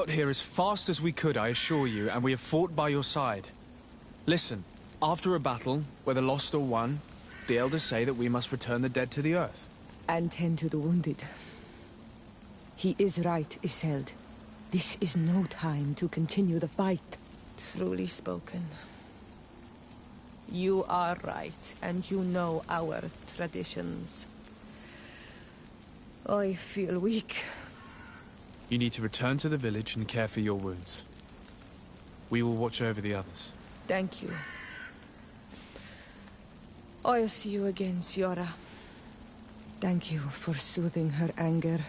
Got here as fast as we could, I assure you, and we have fought by your side. Listen, after a battle, whether lost or won, the elders say that we must return the dead to the earth. And tend to the wounded. He is right, Iseult. This is no time to continue the fight. Truly spoken. You are right, and you know our traditions. I feel weak. You need to return to the village and care for your wounds. We will watch over the others. Thank you. I'll see you again, Siora. Thank you for soothing her anger.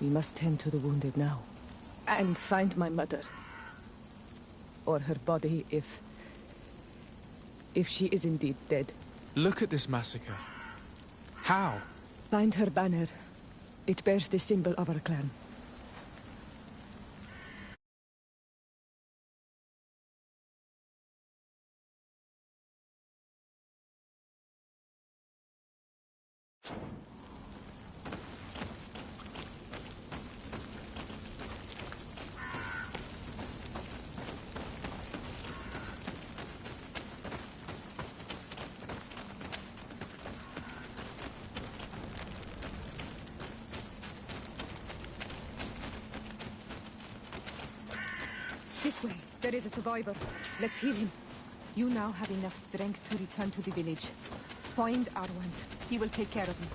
We must tend to the wounded now. And find my mother. Or her body, if she is indeed dead. Look at this massacre. How? Find her banner. It bears the symbol of our clan. This way. There is a survivor. Let's heal him. You now have enough strength to return to the village. Find Arwand. He will take care of you.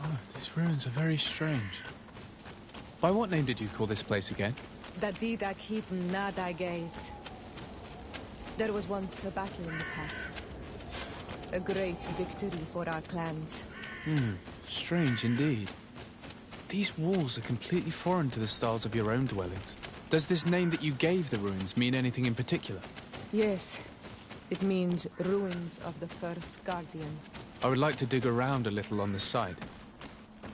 Oh, these ruins are very strange. By what name did you call this place again? The Didak Heaton Nada Gaze. There was once a battle in the past. A great victory for our clans. Strange indeed. These walls are completely foreign to the styles of your own dwellings. Does this name that you gave the ruins mean anything in particular? Yes. It means ruins of the first Guardian. I would like to dig around a little on the site.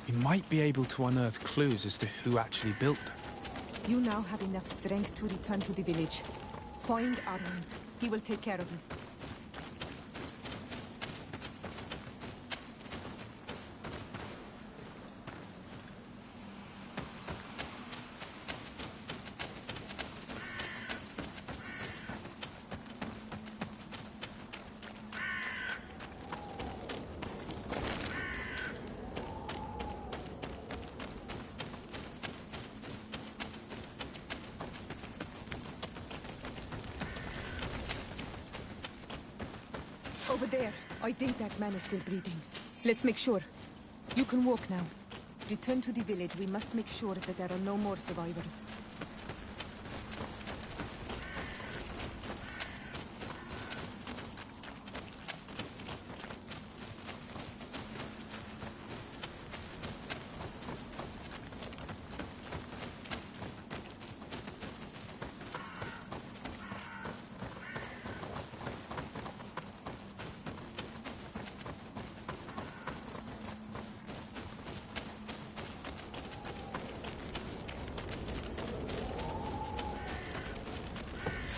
We might be able to unearth clues as to who actually built them. You now have enough strength to return to the village. Find Arwand. He will take care of you. Over there. I think that man is still breathing. Let's make sure. You can walk now. Return to the village. We must make sure that there are no more survivors.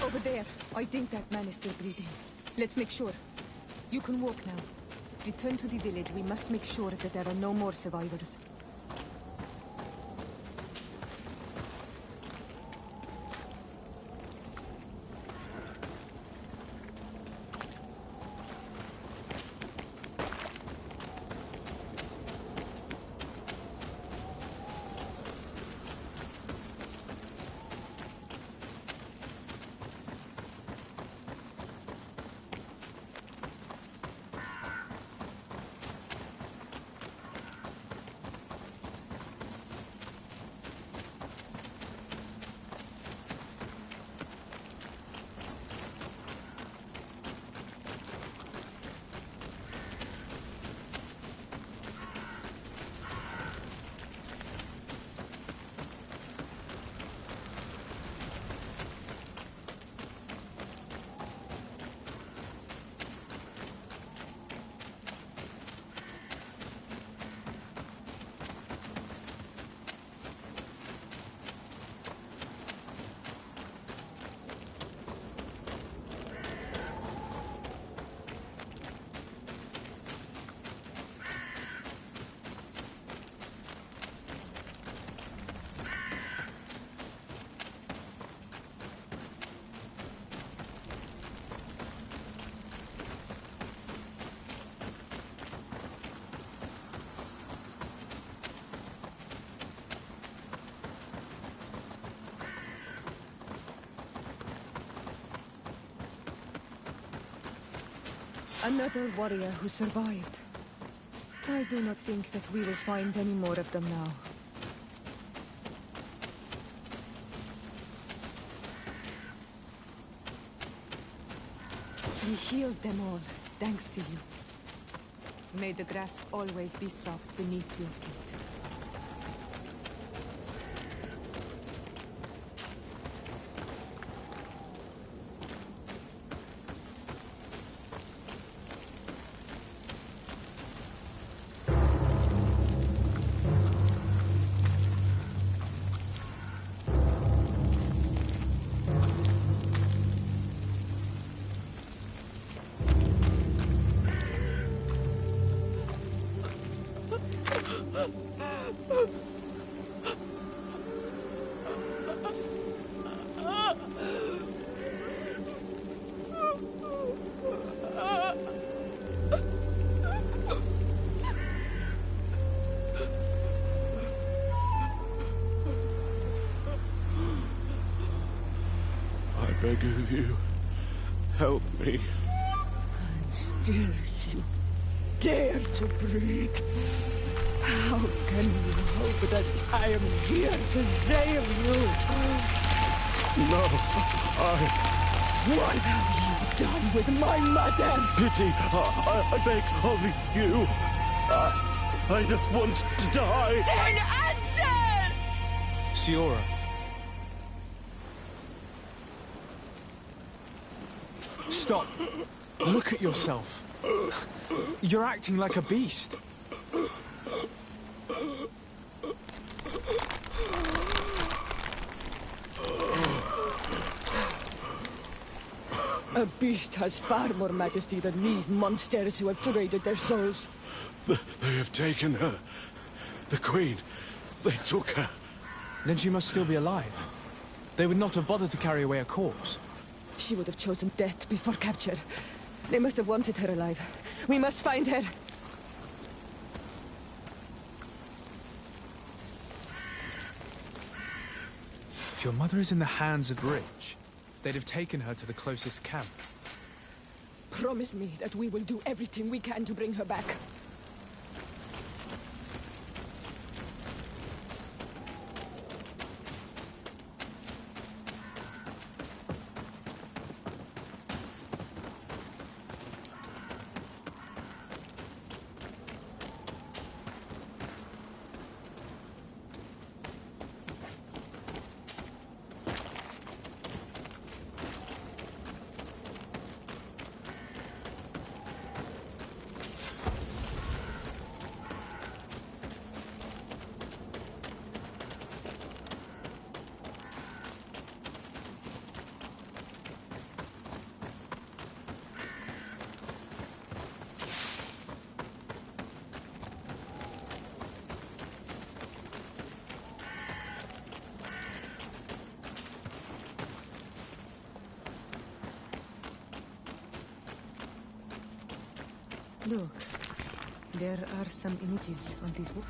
Over there. I think that man is still breathing. Let's make sure. You can walk now. Return to the village. We must make sure that there are no more survivors. Another warrior who survived. I do not think that we will find any more of them now. We healed them all, thanks to you. May the grass always be soft beneath your feet. I beg of you, help me. Still you dare to breathe. How can you hope that I am here to save you? No, What have you done with my mother? Pity, I beg of you. I don't want to die. Then answer! Siora. Stop. Look at yourself. You're acting like a beast. A beast has far more majesty than these monsters who have traded their souls. They have taken her. The Queen. They took her. Then she must still be alive. They would not have bothered to carry away a corpse. She would have chosen death before capture. They must have wanted her alive. We must find her. If your mother is in the hands of the rich, they'd have taken her to the closest camp. Promise me that we will do everything we can to bring her back. Look, there are some images on this book.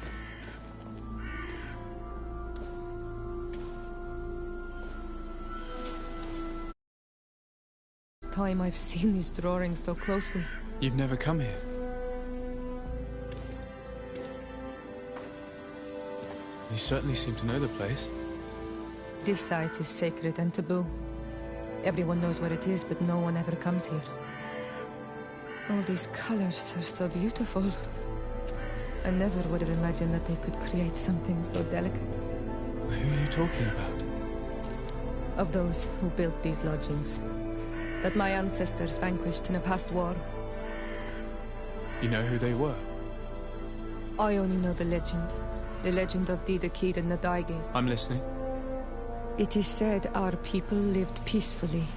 Time I've seen these drawings so closely. You've never come here. You certainly seem to know the place. This site is sacred and taboo. Everyone knows where it is, but no one ever comes here. All these colors are so beautiful. I never would have imagined that they could create something so delicate. Who are you talking about? Of those who built these lodgings. That my ancestors vanquished in a past war. You know who they were? I only know the legend. The legend of Didakid and the Daigeth. I'm listening. It is said our people lived peacefully.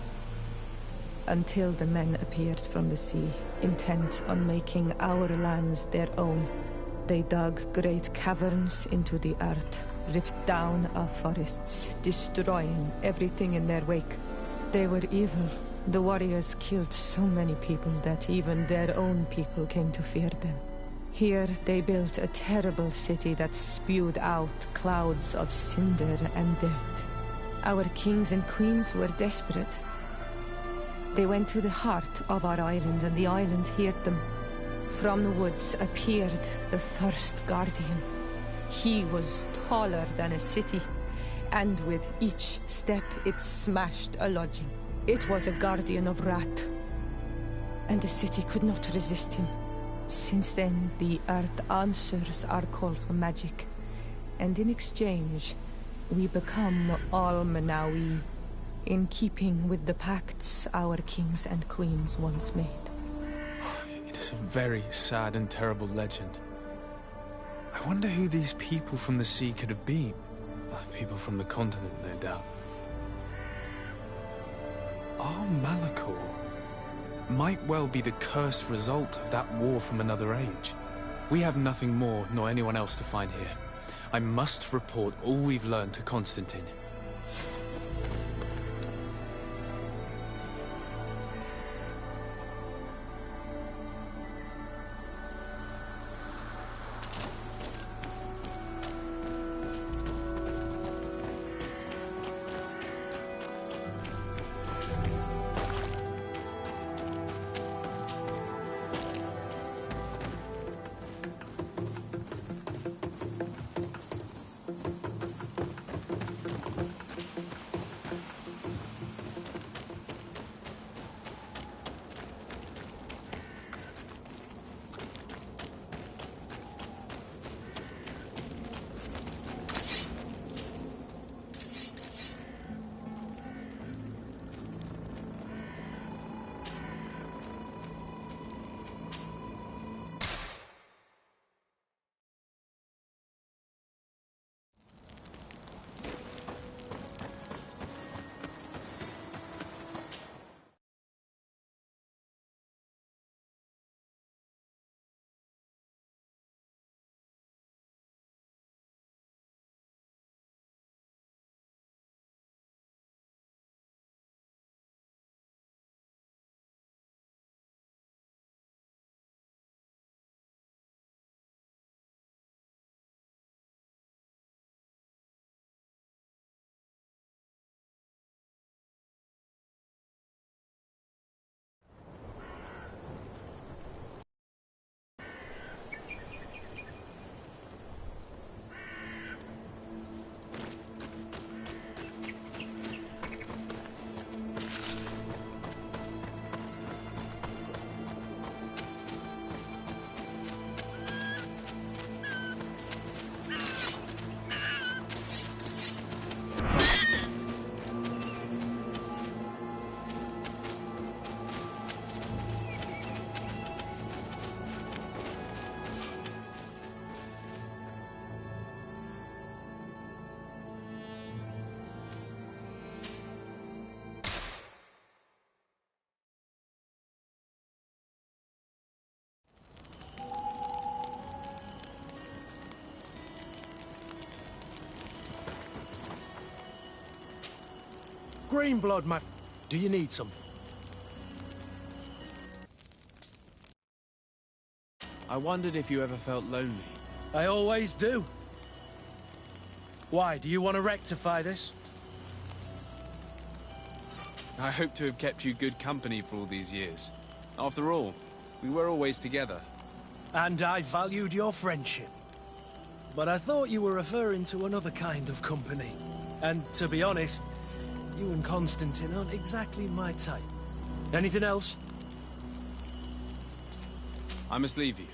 Until the men appeared from the sea, intent on making our lands their own. They dug great caverns into the earth, ripped down our forests, destroying everything in their wake. They were evil. The warriors killed so many people that even their own people came to fear them. Here they built a terrible city that spewed out clouds of cinder and death. Our kings and queens were desperate. They went to the heart of our island, and the island heard them. From the woods appeared the first guardian. He was taller than a city, and with each step it smashed a lodging. It was a guardian of Rat, and the city could not resist him. Since then, the earth answers our call for magic, and in exchange, we become all Manawi, in keeping with the pacts our kings and queens once made. It is a very sad and terrible legend. I wonder who these people from the sea could have been. People from the continent, no doubt. Our Malachor might well be the cursed result of that war from another age. We have nothing more nor anyone else to find here. I must report all we've learned to Constantine. Green blood, my... Do you need something? I wondered if you ever felt lonely. I always do. Why, do you want to rectify this? I hope to have kept you good company for all these years. After all, we were always together. And I valued your friendship. But I thought you were referring to another kind of company. And to be honest, you and Constantine aren't exactly my type. Anything else? I must leave you.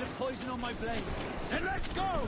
Bit of poison on my blade. Then let's go!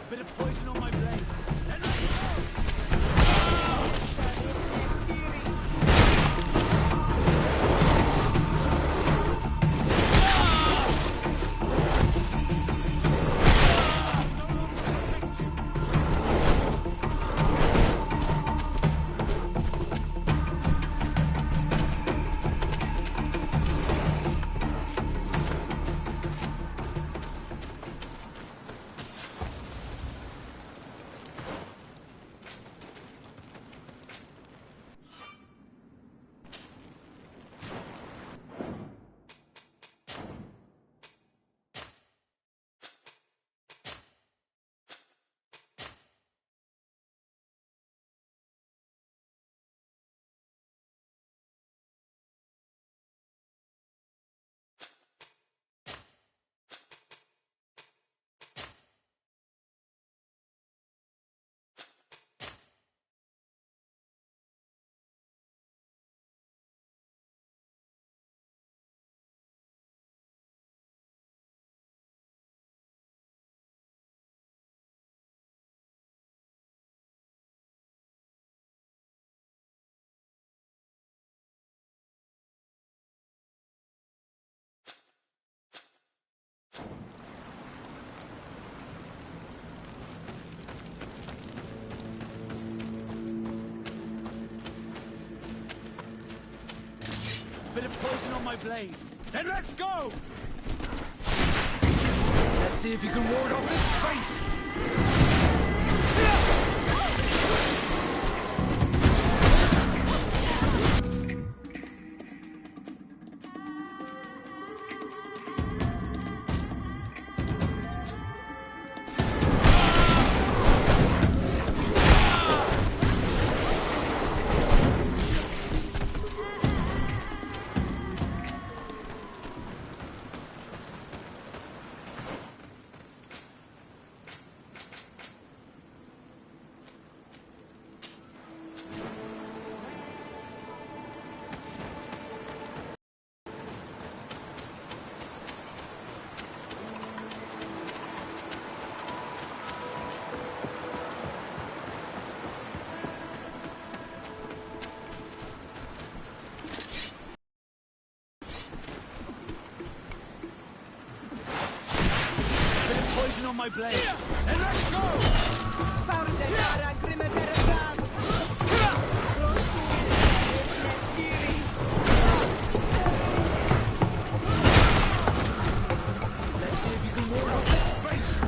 Bit of poison on my blade. Then let's bit of poison on my blade. Then let's go! Let's see if you can ward off this fate! On my blade. And let's go! Let's see if you can ward off this fate.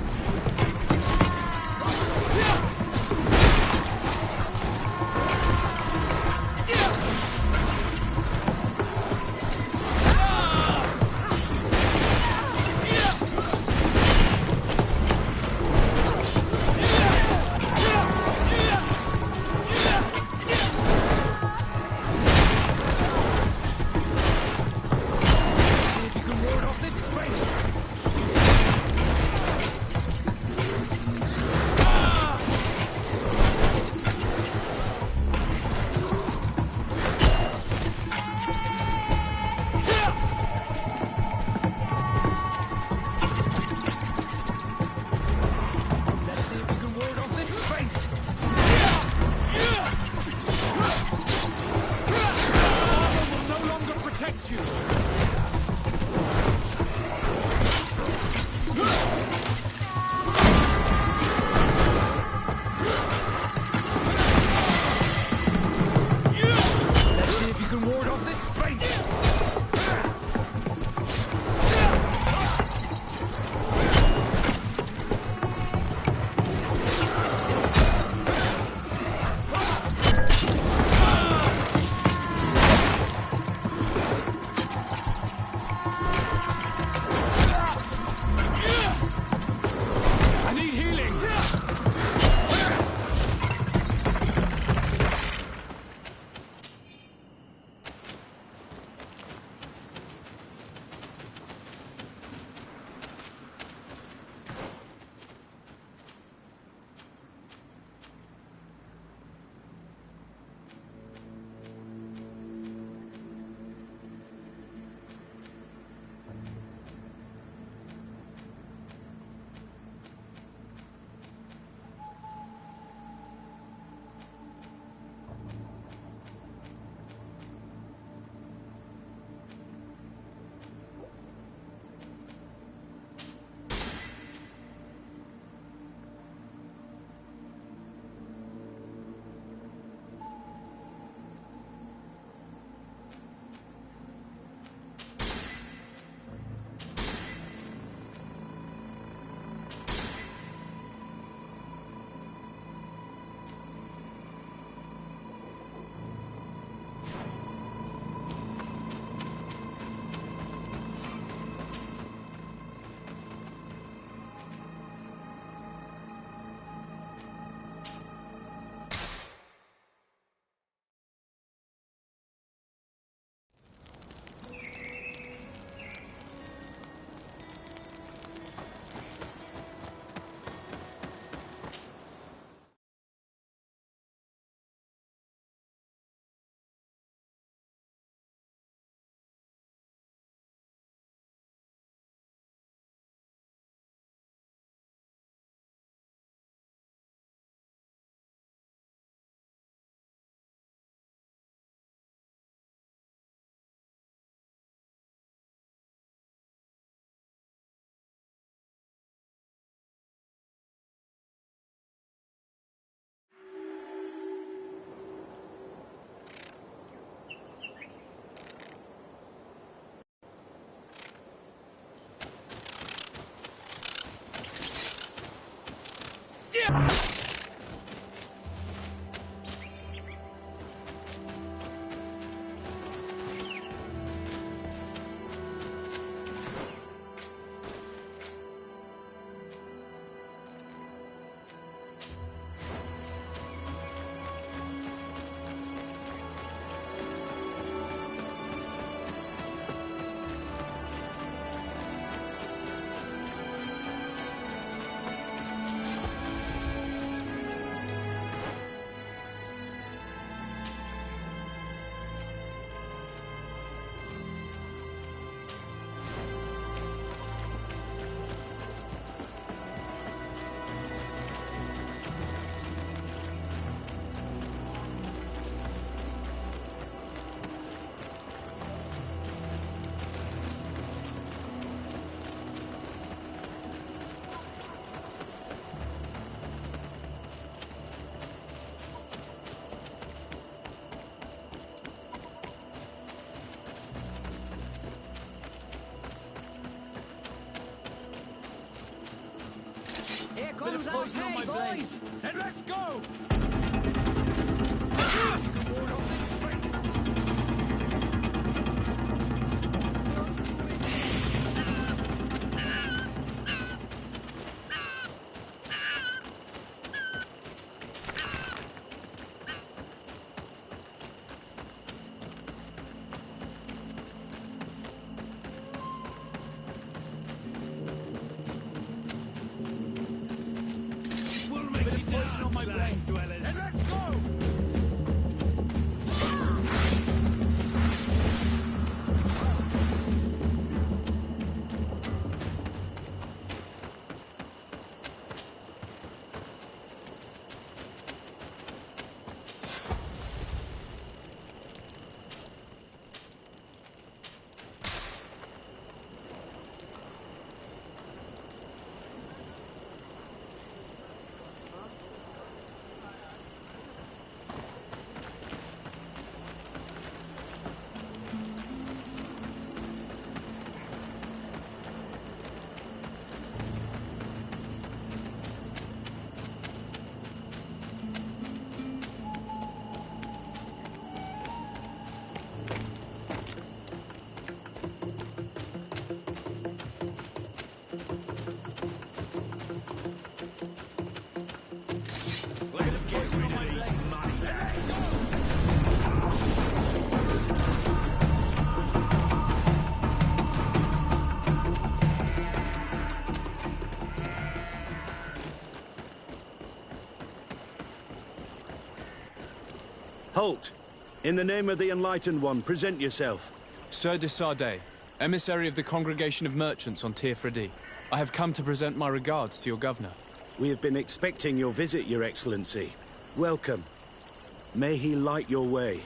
Bit of poison on my blade. And let's go! Poison on my brain, dwellers. And let's go! Let's get rid of these money bags. Halt! In the name of the Enlightened One, present yourself. Sir de Sardet, emissary of the Congregation of Merchants on Tirfredi. I have come to present my regards to your governor. We have been expecting your visit, Your Excellency. Welcome. May he light your way.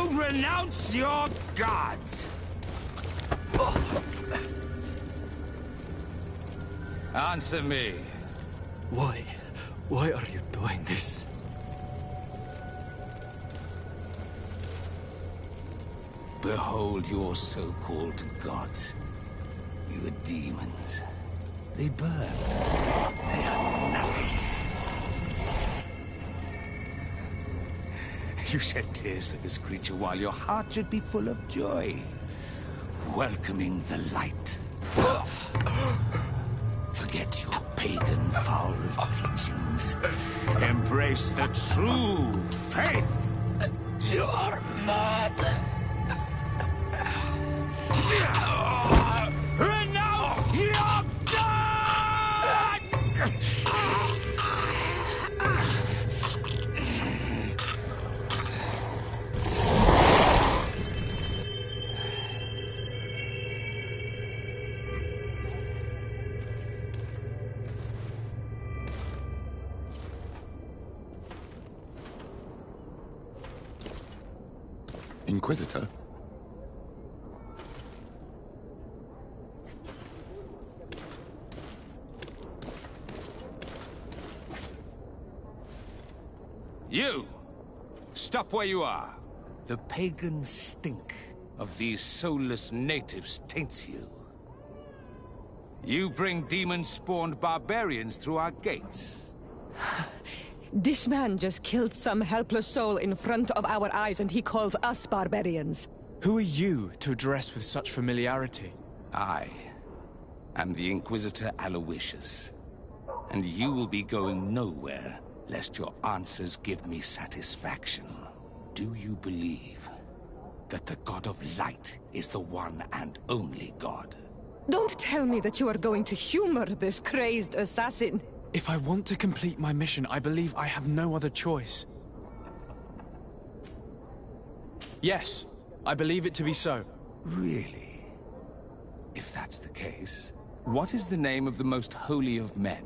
Renounce your gods! Answer me. Why? Why are you doing this? Behold your so-called gods. You are demons. They burn. They are nothing. You shed tears for this creature while your heart should be full of joy, welcoming the light. Forget your pagan foul teachings. Embrace the true faith. You are mad. Inquisitor? You! Stop where you are. The pagan stink of these soulless natives taints you. You bring demon-spawned barbarians through our gates. This man just killed some helpless soul in front of our eyes, and he calls us barbarians. Who are you to address with such familiarity? I am the Inquisitor Aloysius, and you will be going nowhere lest your answers give me satisfaction. Do you believe that the God of Light is the one and only God? Don't tell me that you are going to humor this crazed assassin. If I want to complete my mission, I believe I have no other choice. Yes, I believe it to be so. Really? If that's the case, what is the name of the most holy of men?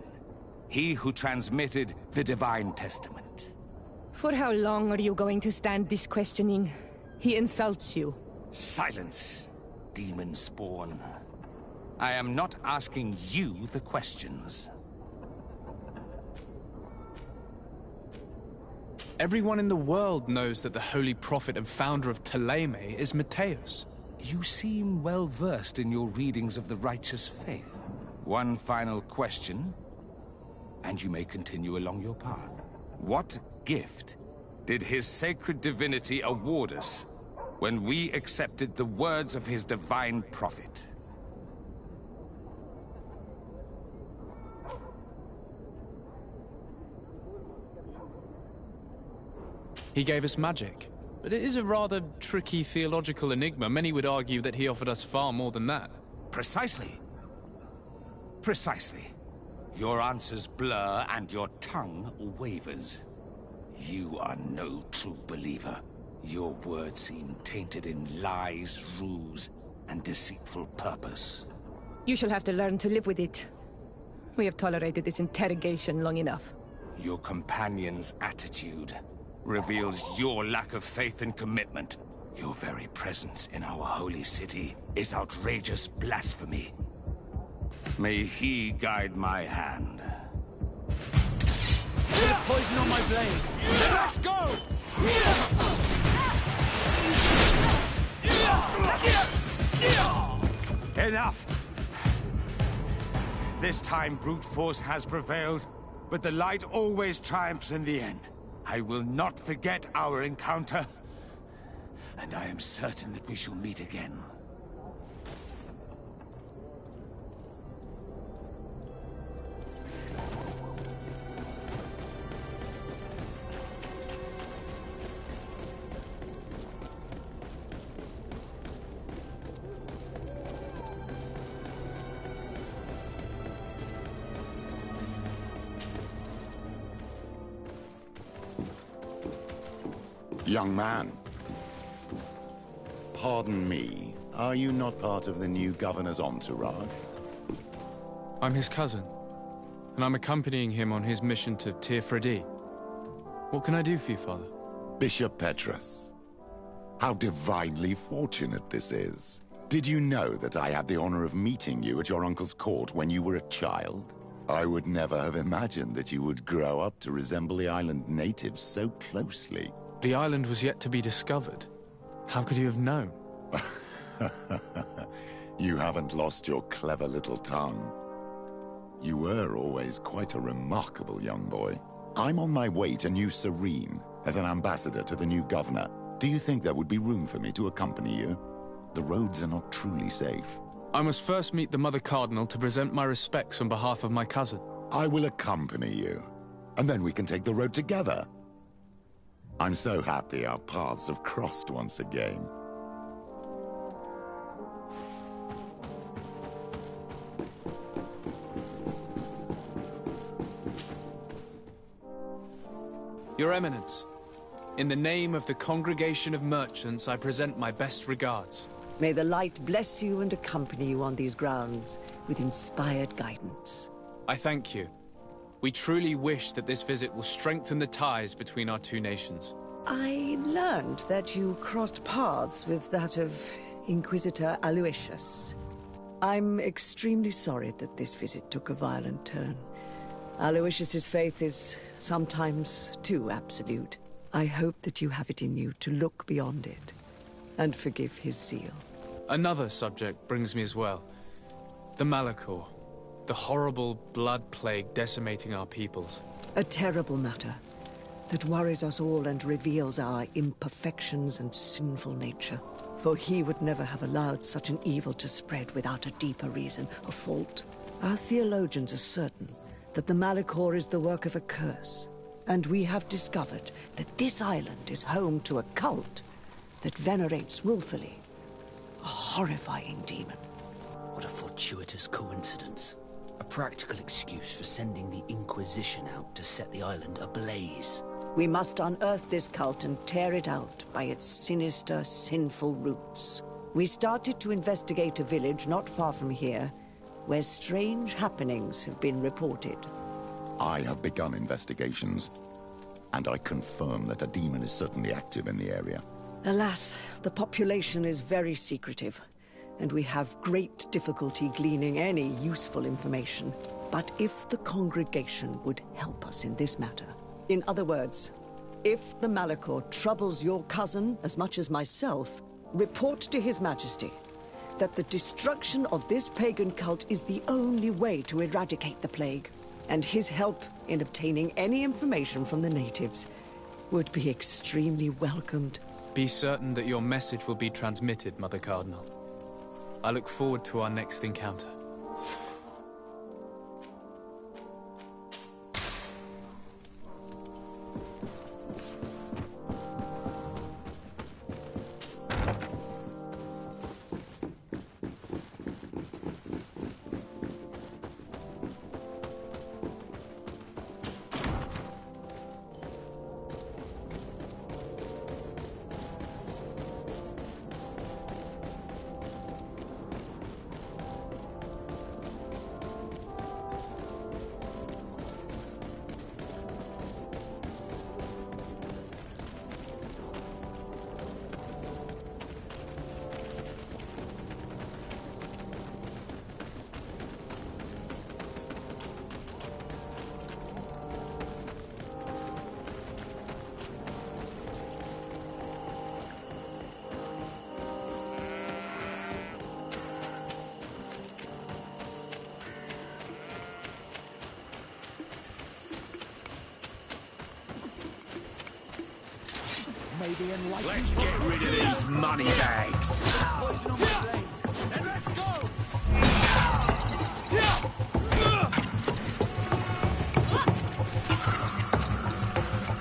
He who transmitted the Divine Testament. For how long are you going to stand this questioning? He insults you. Silence, demon spawn. I am not asking you the questions. Everyone in the world knows that the holy prophet and founder of Thélème is Matthäus. You seem well versed in your readings of the righteous faith. One final question, and you may continue along your path. What gift did his sacred divinity award us when we accepted the words of his divine prophet? He gave us magic, but it is a rather tricky theological enigma. Many would argue that he offered us far more than that. Precisely. Precisely. Your answers blur and your tongue wavers. You are no true believer. Your words seem tainted in lies, ruse, and deceitful purpose. You shall have to learn to live with it. We have tolerated this interrogation long enough. Your companion's attitude reveals your lack of faith and commitment. Your very presence in our holy city is outrageous blasphemy. May he guide my hand. Bit of poison on my blade. Let's go! Enough! This time brute force has prevailed, but the light always triumphs in the end. I will not forget our encounter, and I am certain that we shall meet again. Young man. Pardon me, are you not part of the new governor's entourage? I'm his cousin, and I'm accompanying him on his mission to Tirfredi. What can I do for you, Father? Bishop Petrus. How divinely fortunate this is. Did you know that I had the honor of meeting you at your uncle's court when you were a child? I would never have imagined that you would grow up to resemble the island natives so closely. The island was yet to be discovered. How could you have known? You haven't lost your clever little tongue. You were always quite a remarkable young boy. I'm on my way to New Sérène as an ambassador to the new governor. Do you think there would be room for me to accompany you? The roads are not truly safe. I must first meet the Mother Cardinal to present my respects on behalf of my cousin. I will accompany you, and then we can take the road together. I'm so happy our paths have crossed once again. Your Eminence, in the name of the Congregation of Merchants, I present my best regards. May the light bless you and accompany you on these grounds with inspired guidance. I thank you. We truly wish that this visit will strengthen the ties between our two nations. I learned that you crossed paths with that of Inquisitor Aloysius. I'm extremely sorry that this visit took a violent turn. Aloysius's faith is sometimes too absolute. I hope that you have it in you to look beyond it and forgive his zeal. Another subject brings me as well. The Malachor. The horrible blood plague decimating our peoples. A terrible matter that worries us all and reveals our imperfections and sinful nature. For he would never have allowed such an evil to spread without a deeper reason, a fault. Our theologians are certain that the Malachor is the work of a curse, and we have discovered that this island is home to a cult that venerates willfully a horrifying demon. What a fortuitous coincidence. A practical excuse for sending the Inquisition out to set the island ablaze. We must unearth this cult and tear it out by its sinister, sinful roots. We started to investigate a village not far from here, where strange happenings have been reported. I have begun investigations, and I confirm that a demon is certainly active in the area. Alas, the population is very secretive, and we have great difficulty gleaning any useful information. But if the congregation would help us in this matter, in other words, if the Malachor troubles your cousin as much as myself, report to His Majesty that the destruction of this pagan cult is the only way to eradicate the plague, and his help in obtaining any information from the natives would be extremely welcomed. Be certain that your message will be transmitted, Mother Cardinal. I look forward to our next encounter. Let's get rid of these money bags. And let's go!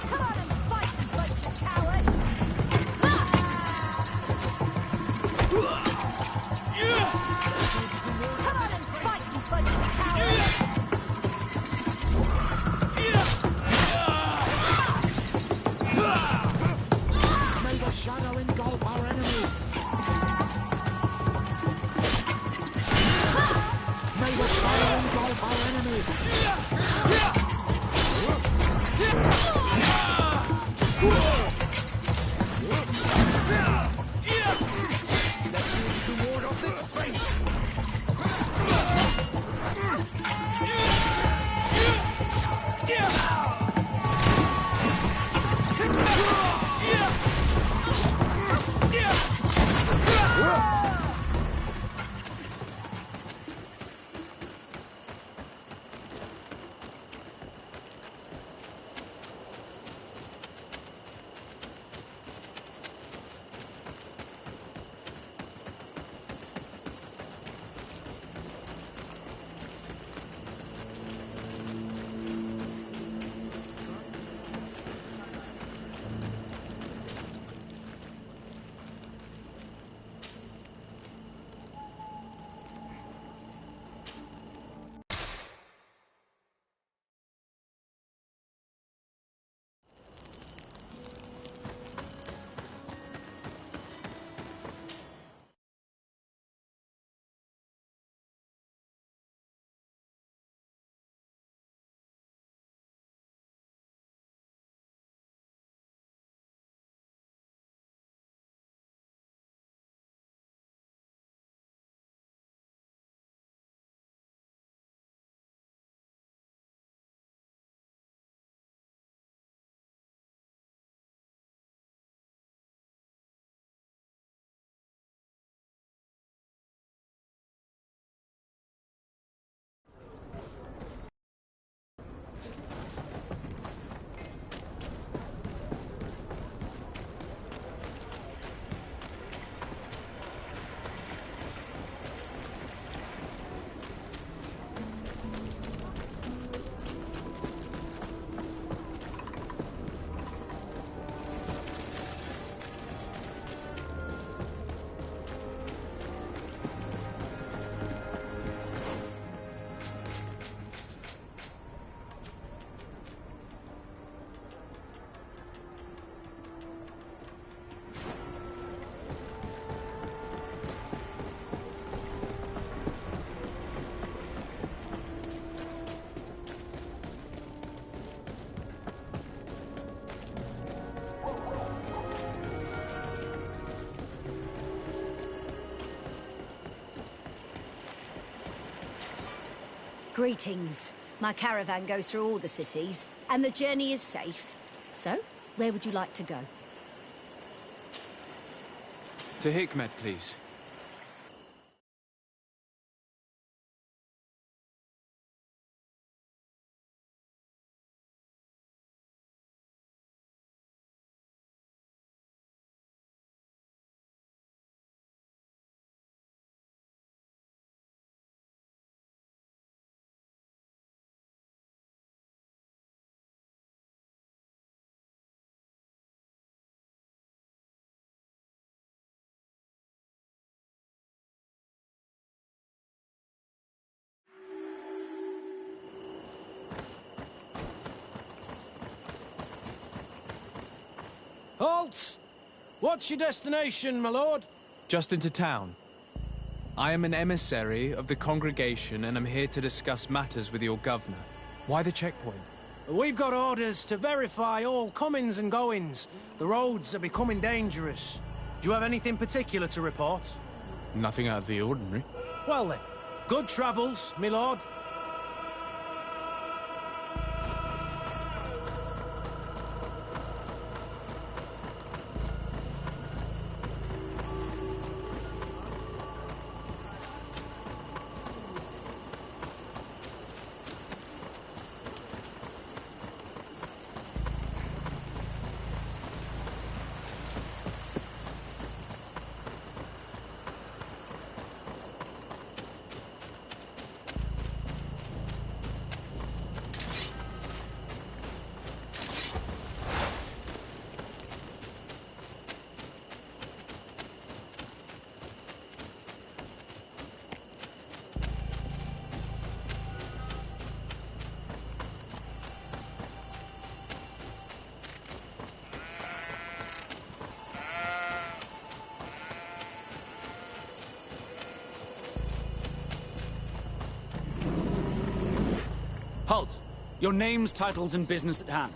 Come on and fight, you bunch of cowards! Come on and fight, you bunch of cowards! Shadow engulf our enemies! May the shadow engulf our enemies! Let's see if we can ward off this fate! Greetings. My caravan goes through all the cities, and the journey is safe. So, where would you like to go? To Hikmet, please. Halt! What's your destination, my lord? Just into town. I am an emissary of the congregation and am here to discuss matters with your governor. Why the checkpoint? We've got orders to verify all comings and goings. The roads are becoming dangerous. Do you have anything particular to report? Nothing out of the ordinary. Well then, good travels, my lord. Halt! Your names, titles, and business at hand.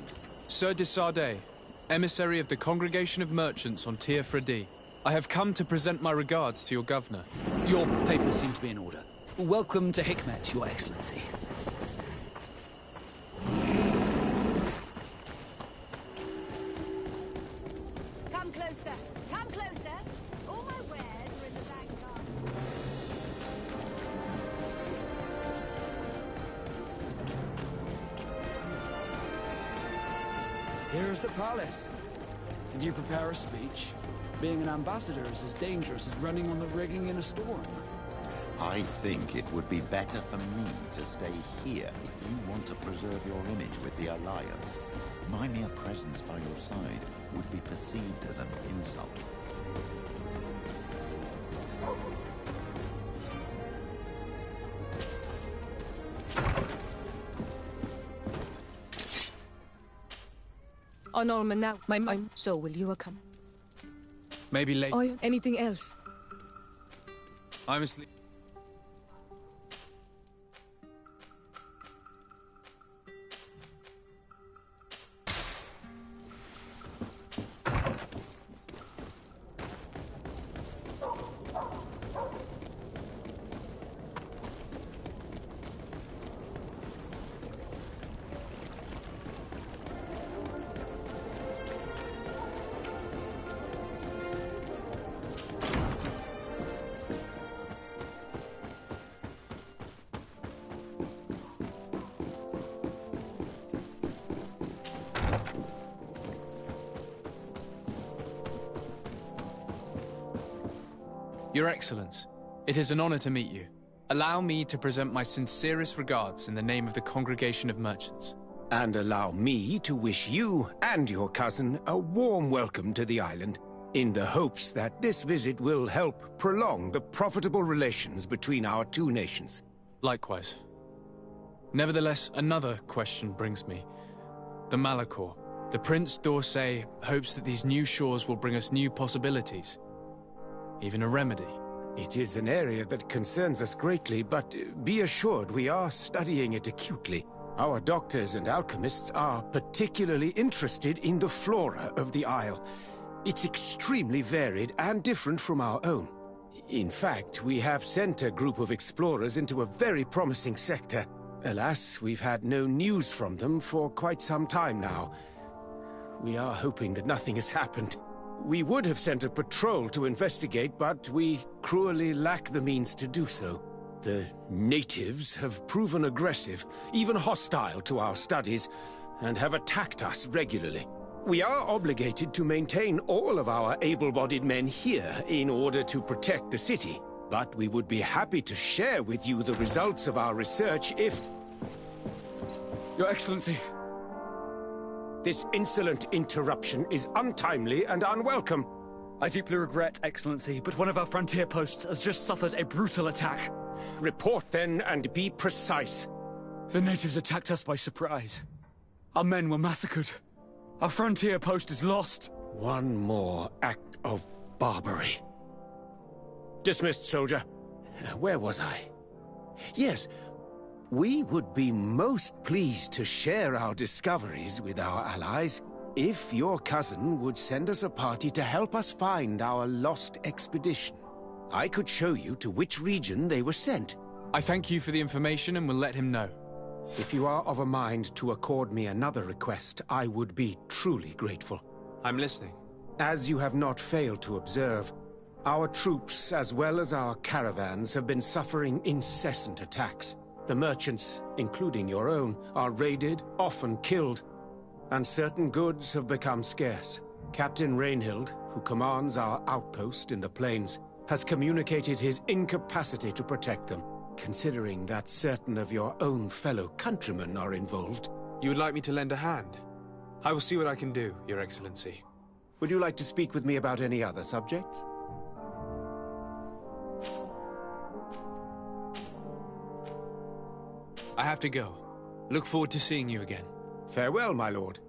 Sir de Sardet, emissary of the Congregation of Merchants on Tir Fredi. I have come to present my regards to your governor. Your papers seem to be in order. Welcome to Hikmet, Your Excellency. Come closer. Come closer. All my wares are in the back garden. Here's the palace. Did you prepare a speech? Being an ambassador is as dangerous as running on the rigging in a storm. I think it would be better for me to stay here if you want to preserve your image with the Alliance. My mere presence by your side would be perceived as an insult. On Norman now, my mom. So will you come? Maybe later. Or anything else? I'm asleep. Your Excellence, it is an honor to meet you. Allow me to present my sincerest regards in the name of the Congregation of Merchants. And allow me to wish you and your cousin a warm welcome to the island, in the hopes that this visit will help prolong the profitable relations between our two nations. Likewise. Nevertheless, another question brings me. The Malachor. The Prince d'Orsay hopes that these new shores will bring us new possibilities. Even a remedy. It is an area that concerns us greatly, but be assured we are studying it acutely. Our doctors and alchemists are particularly interested in the flora of the Isle. It's extremely varied and different from our own. In fact, we have sent a group of explorers into a very promising sector, Alas, we've had no news from them for quite some time now. We are hoping that nothing has happened. We would have sent a patrol to investigate, but we cruelly lack the means to do so. The natives have proven aggressive, even hostile to our studies, and have attacked us regularly. We are obligated to maintain all of our able-bodied men here in order to protect the city. But we would be happy to share with you the results of our research if... Your Excellency. This insolent interruption is untimely and unwelcome. I deeply regret, Excellency, but one of our frontier posts has just suffered a brutal attack. Report then, and be precise. The natives attacked us by surprise. Our men were massacred. Our frontier post is lost. One more act of barbary. Dismissed, soldier. Where was I? Yes, we would be most pleased to share our discoveries with our allies if your cousin would send us a party to help us find our lost expedition. I could show you to which region they were sent. I thank you for the information and will let him know. If you are of a mind to accord me another request, I would be truly grateful. I'm listening. As you have not failed to observe, our troops, as well as our caravans, have been suffering incessant attacks. The merchants, including your own, are raided, often killed, and certain goods have become scarce. Captain Rainhild, who commands our outpost in the plains, has communicated his incapacity to protect them, considering that certain of your own fellow countrymen are involved. You would like me to lend a hand? I will see what I can do, Your Excellency. Would you like to speak with me about any other subjects? I have to go. Look forward to seeing you again. Farewell, my lord.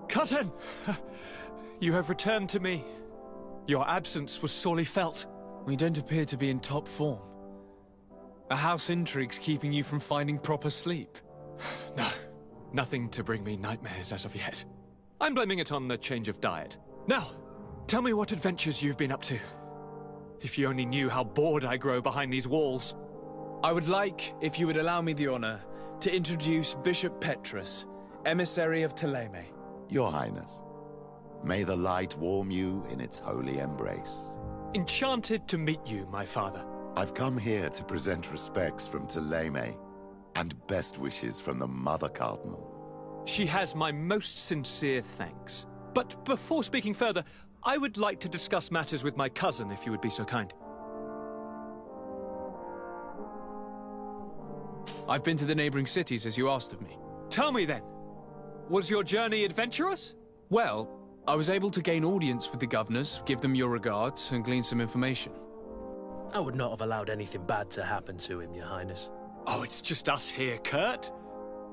Cousin! You have returned to me. Your absence was sorely felt. We don't appear to be in top form. A house intrigue's keeping you from finding proper sleep. No, nothing to bring me nightmares as of yet. I'm blaming it on the change of diet. Now, tell me what adventures you've been up to. If you only knew how bored I grow behind these walls. I would like, if you would allow me the honor, to introduce Bishop Petrus, emissary of Thélème. Your Highness, may the light warm you in its holy embrace. Enchanted to meet you, my father. I've come here to present respects from Thélème, and best wishes from the Mother Cardinal. She has my most sincere thanks. But before speaking further, I would like to discuss matters with my cousin, if you would be so kind. I've been to the neighboring cities, as you asked of me. Tell me then, was your journey adventurous? Well, I was able to gain audience with the governors, give them your regards, and glean some information. I would not have allowed anything bad to happen to him, Your Highness. Oh, it's just us here, Kurt.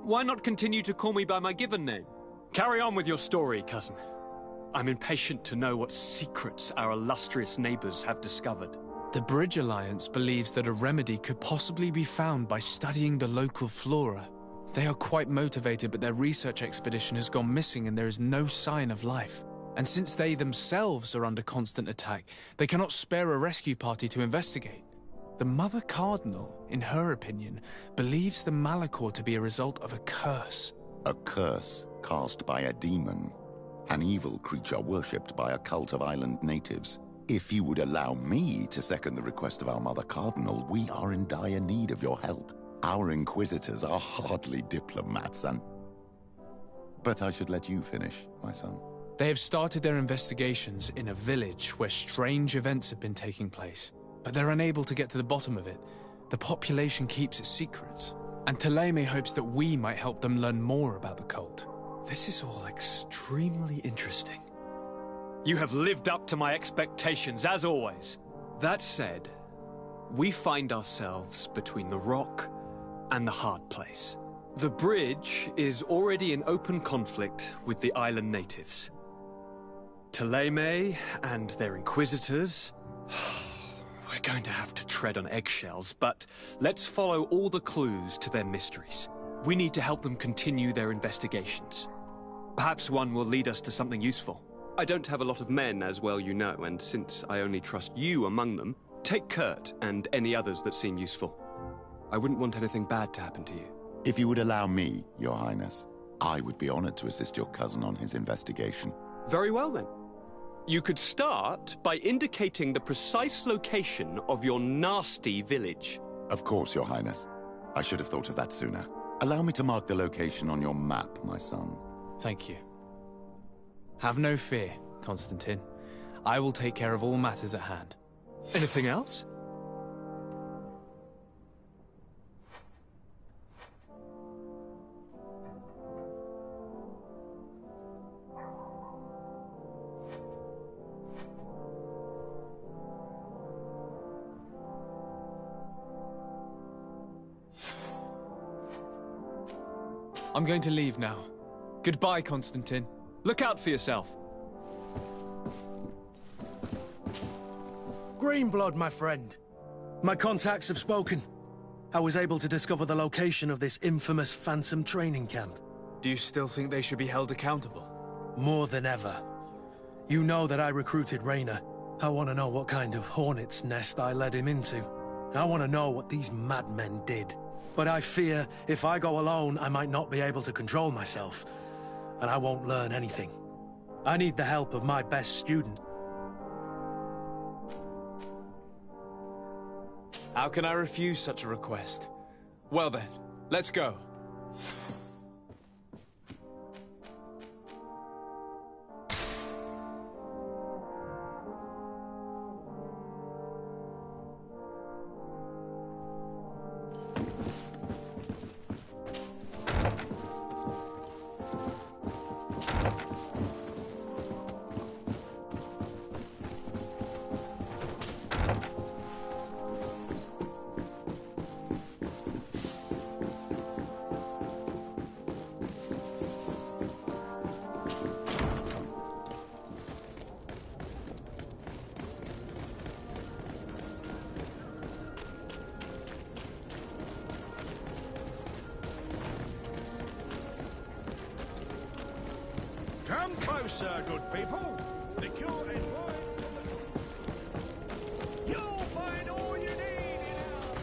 Why not continue to call me by my given name? Carry on with your story, cousin. I'm impatient to know what secrets our illustrious neighbors have discovered. The Bridge Alliance believes that a remedy could possibly be found by studying the local flora. They are quite motivated, but their research expedition has gone missing and there is no sign of life. And since they themselves are under constant attack, they cannot spare a rescue party to investigate. The Mother Cardinal, in her opinion, believes the Malachor to be a result of a curse. A curse cast by a demon. An evil creature worshipped by a cult of island natives. If you would allow me to second the request of our Mother Cardinal, we are in dire need of your help. Our inquisitors are hardly diplomats and... But I should let you finish, my son. They have started their investigations in a village where strange events have been taking place, but they're unable to get to the bottom of it. The population keeps its secrets, and Thélème hopes that we might help them learn more about the cult. This is all extremely interesting. You have lived up to my expectations, as always. That said, we find ourselves between the rock and the hard place. The bridge is already in open conflict with the island natives. Thélème and their inquisitors... We're going to have to tread on eggshells, but let's follow all the clues to their mysteries. We need to help them continue their investigations. Perhaps one will lead us to something useful. I don't have a lot of men, as well you know, and since I only trust you among them, take Kurt and any others that seem useful. I wouldn't want anything bad to happen to you. If you would allow me, Your Highness, I would be honored to assist your cousin on his investigation. Very well, then. You could start by indicating the precise location of your nasty village. Of course, Your Highness. I should have thought of that sooner. Allow me to mark the location on your map, my son. Thank you. Have no fear, Constantine. I will take care of all matters at hand. Anything else? I'm going to leave now. Goodbye, Constantine. Look out for yourself. Greenblood, my friend. My contacts have spoken. I was able to discover the location of this infamous Phantom training camp. Do you still think they should be held accountable? More than ever. You know that I recruited Raynor. I want to know what kind of hornet's nest I led him into. I want to know what these madmen did. But I fear if I go alone, I might not be able to control myself, and I won't learn anything. I need the help of my best student. How can I refuse such a request? Well then, let's go. Come closer, good people. The cure is right. You'll find all you need in our...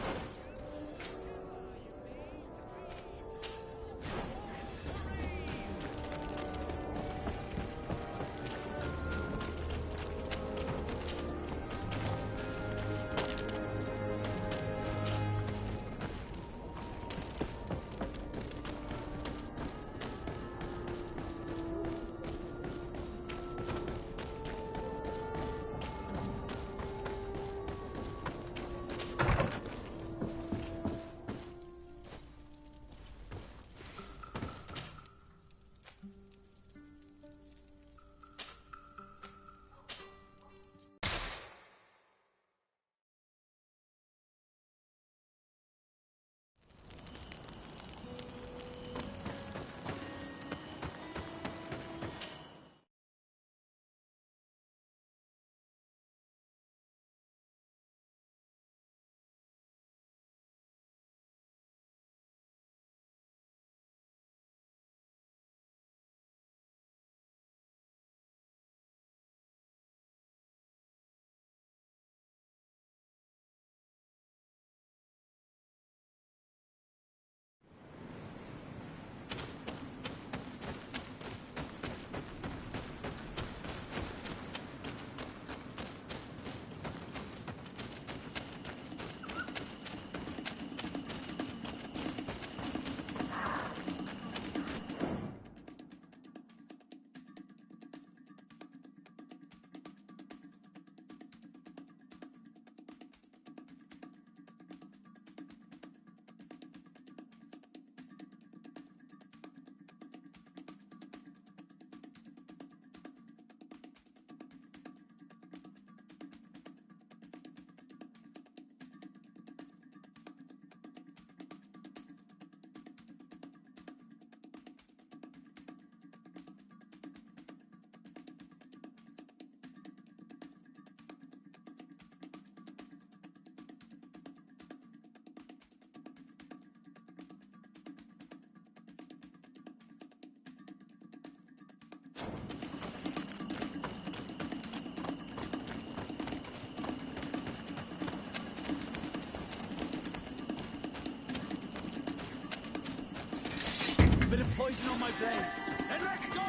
bit of poison on my blade. Then let's go!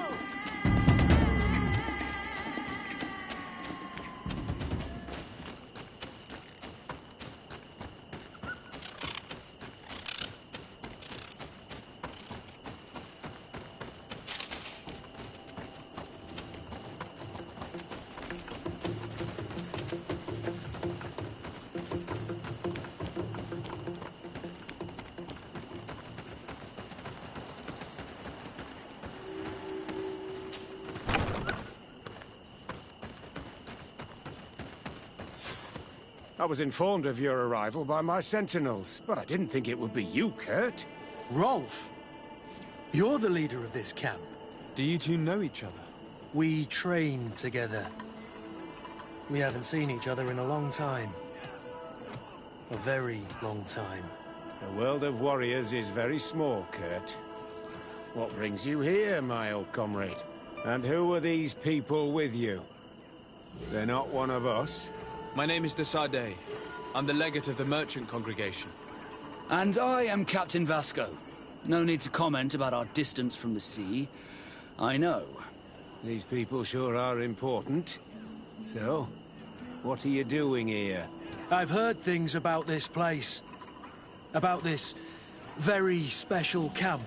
I was informed of your arrival by my sentinels, but I didn't think it would be you, Kurt. Rolf? You're the leader of this camp. Do you two know each other? We train together. We haven't seen each other in a long time. A very long time. The world of warriors is very small, Kurt. What brings you here, my old comrade? And who are these people with you? They're not one of us. My name is de Sardet. I'm the legate of the merchant congregation. And I am Captain Vasco. No need to comment about our distance from the sea. I know. These people sure are important. So, what are you doing here? I've heard things about this place. About this very special camp.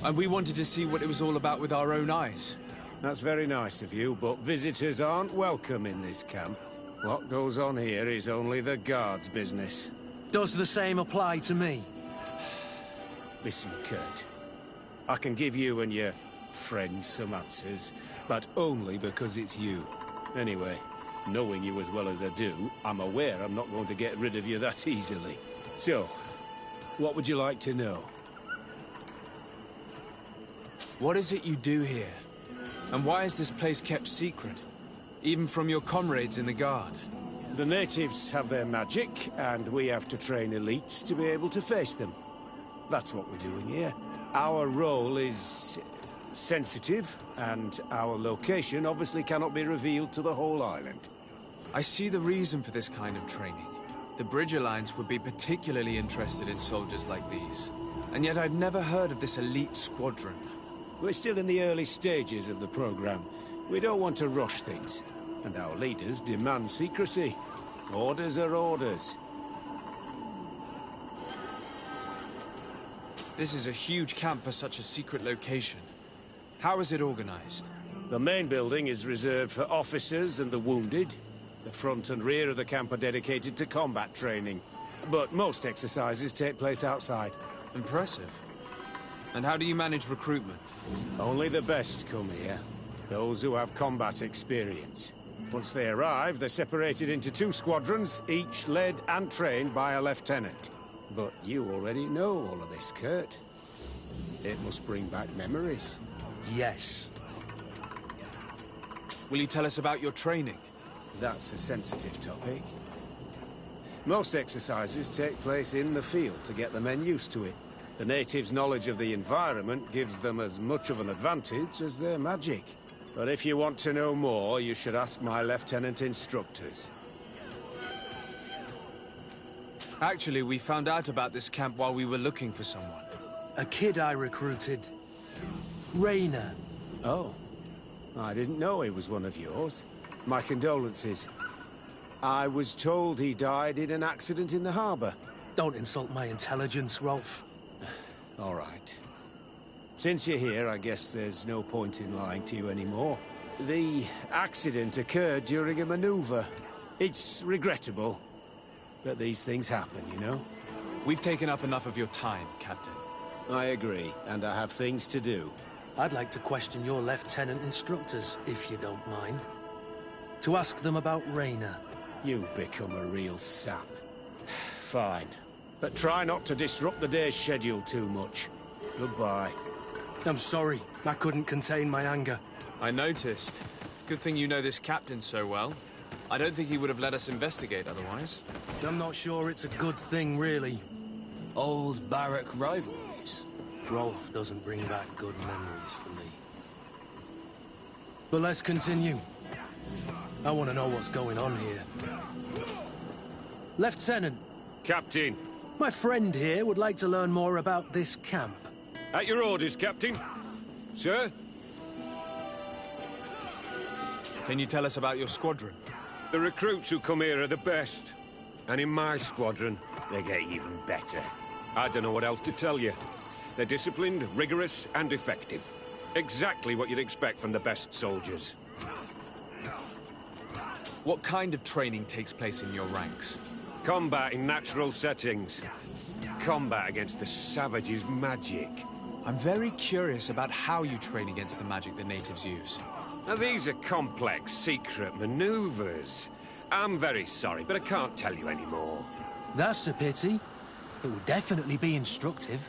And we wanted to see what it was all about with our own eyes. That's very nice of you, but visitors aren't welcome in this camp. What goes on here is only the guards' business. Does the same apply to me? Listen, Kurt. I can give you and your friends some answers, but only because it's you. Anyway, knowing you as well as I do, I'm aware I'm not going to get rid of you that easily. So, what would you like to know? What is it you do here? And why is this place kept secret? Even from your comrades in the Guard? The natives have their magic, and we have to train elites to be able to face them. That's what we're doing here. Our role is sensitive, and our location obviously cannot be revealed to the whole island. I see the reason for this kind of training. The Bridge Alliance would be particularly interested in soldiers like these. And yet I'd never heard of this elite squadron. We're still in the early stages of the program. We don't want to rush things. And our leaders demand secrecy. Orders are orders. This is a huge camp for such a secret location. How is it organized? The main building is reserved for officers and the wounded. The front and rear of the camp are dedicated to combat training. But most exercises take place outside. Impressive. And how do you manage recruitment? Only the best come here. Those who have combat experience. Once they arrive, they're separated into 2 squadrons, each led and trained by a lieutenant. But you already know all of this, Kurt. It must bring back memories. Yes. Will you tell us about your training? That's a sensitive topic. Most exercises take place in the field to get the men used to it. The natives' knowledge of the environment gives them as much of an advantage as their magic. But if you want to know more, you should ask my lieutenant instructors. Actually, we found out about this camp while we were looking for someone. A kid I recruited. Rainer. Oh. I didn't know he was one of yours. My condolences. I was told he died in an accident in the harbor. Don't insult my intelligence, Rolf. All right. Since you're here, I guess there's no point in lying to you anymore. The accident occurred during a maneuver. It's regrettable, but these things happen, you know? We've taken up enough of your time, Captain. I agree, and I have things to do. I'd like to question your lieutenant instructors, if you don't mind. To ask them about Rainer. You've become a real sap. Fine. But try not to disrupt the day's schedule too much. Goodbye. I'm sorry. I couldn't contain my anger. I noticed. Good thing you know this captain so well. I don't think he would have let us investigate otherwise. I'm not sure it's a good thing, really. Old barrack rivalries. Rolf doesn't bring back good memories for me. But let's continue. I want to know what's going on here. Lieutenant. Captain. My friend here would like to learn more about this camp. At your orders, Captain. Sir? Can you tell us about your squadron? The recruits who come here are the best. And in my squadron, they get even better. I don't know what else to tell you. They're disciplined, rigorous, and effective. Exactly what you'd expect from the best soldiers. What kind of training takes place in your ranks? Combat in natural settings. Combat against the savages' magic. I'm very curious about how you train against the magic the natives use. Now, these are complex, secret maneuvers. I'm very sorry, but I can't tell you anymore. That's a pity. It would definitely be instructive.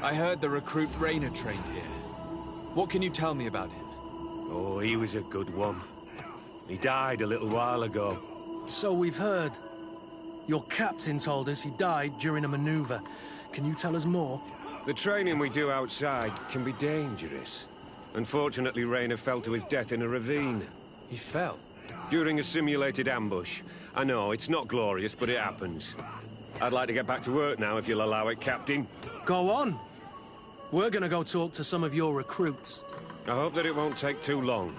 I heard the recruit Rainer trained here. What can you tell me about him? Oh, he was a good one. He died a little while ago. So we've heard. Your captain told us he died during a maneuver. Can you tell us more? The training we do outside can be dangerous. Unfortunately, Rainer fell to his death in a ravine. He fell? During a simulated ambush. I know, it's not glorious, but it happens. I'd like to get back to work now, if you'll allow it, Captain. Go on. We're gonna go talk to some of your recruits. I hope that it won't take too long.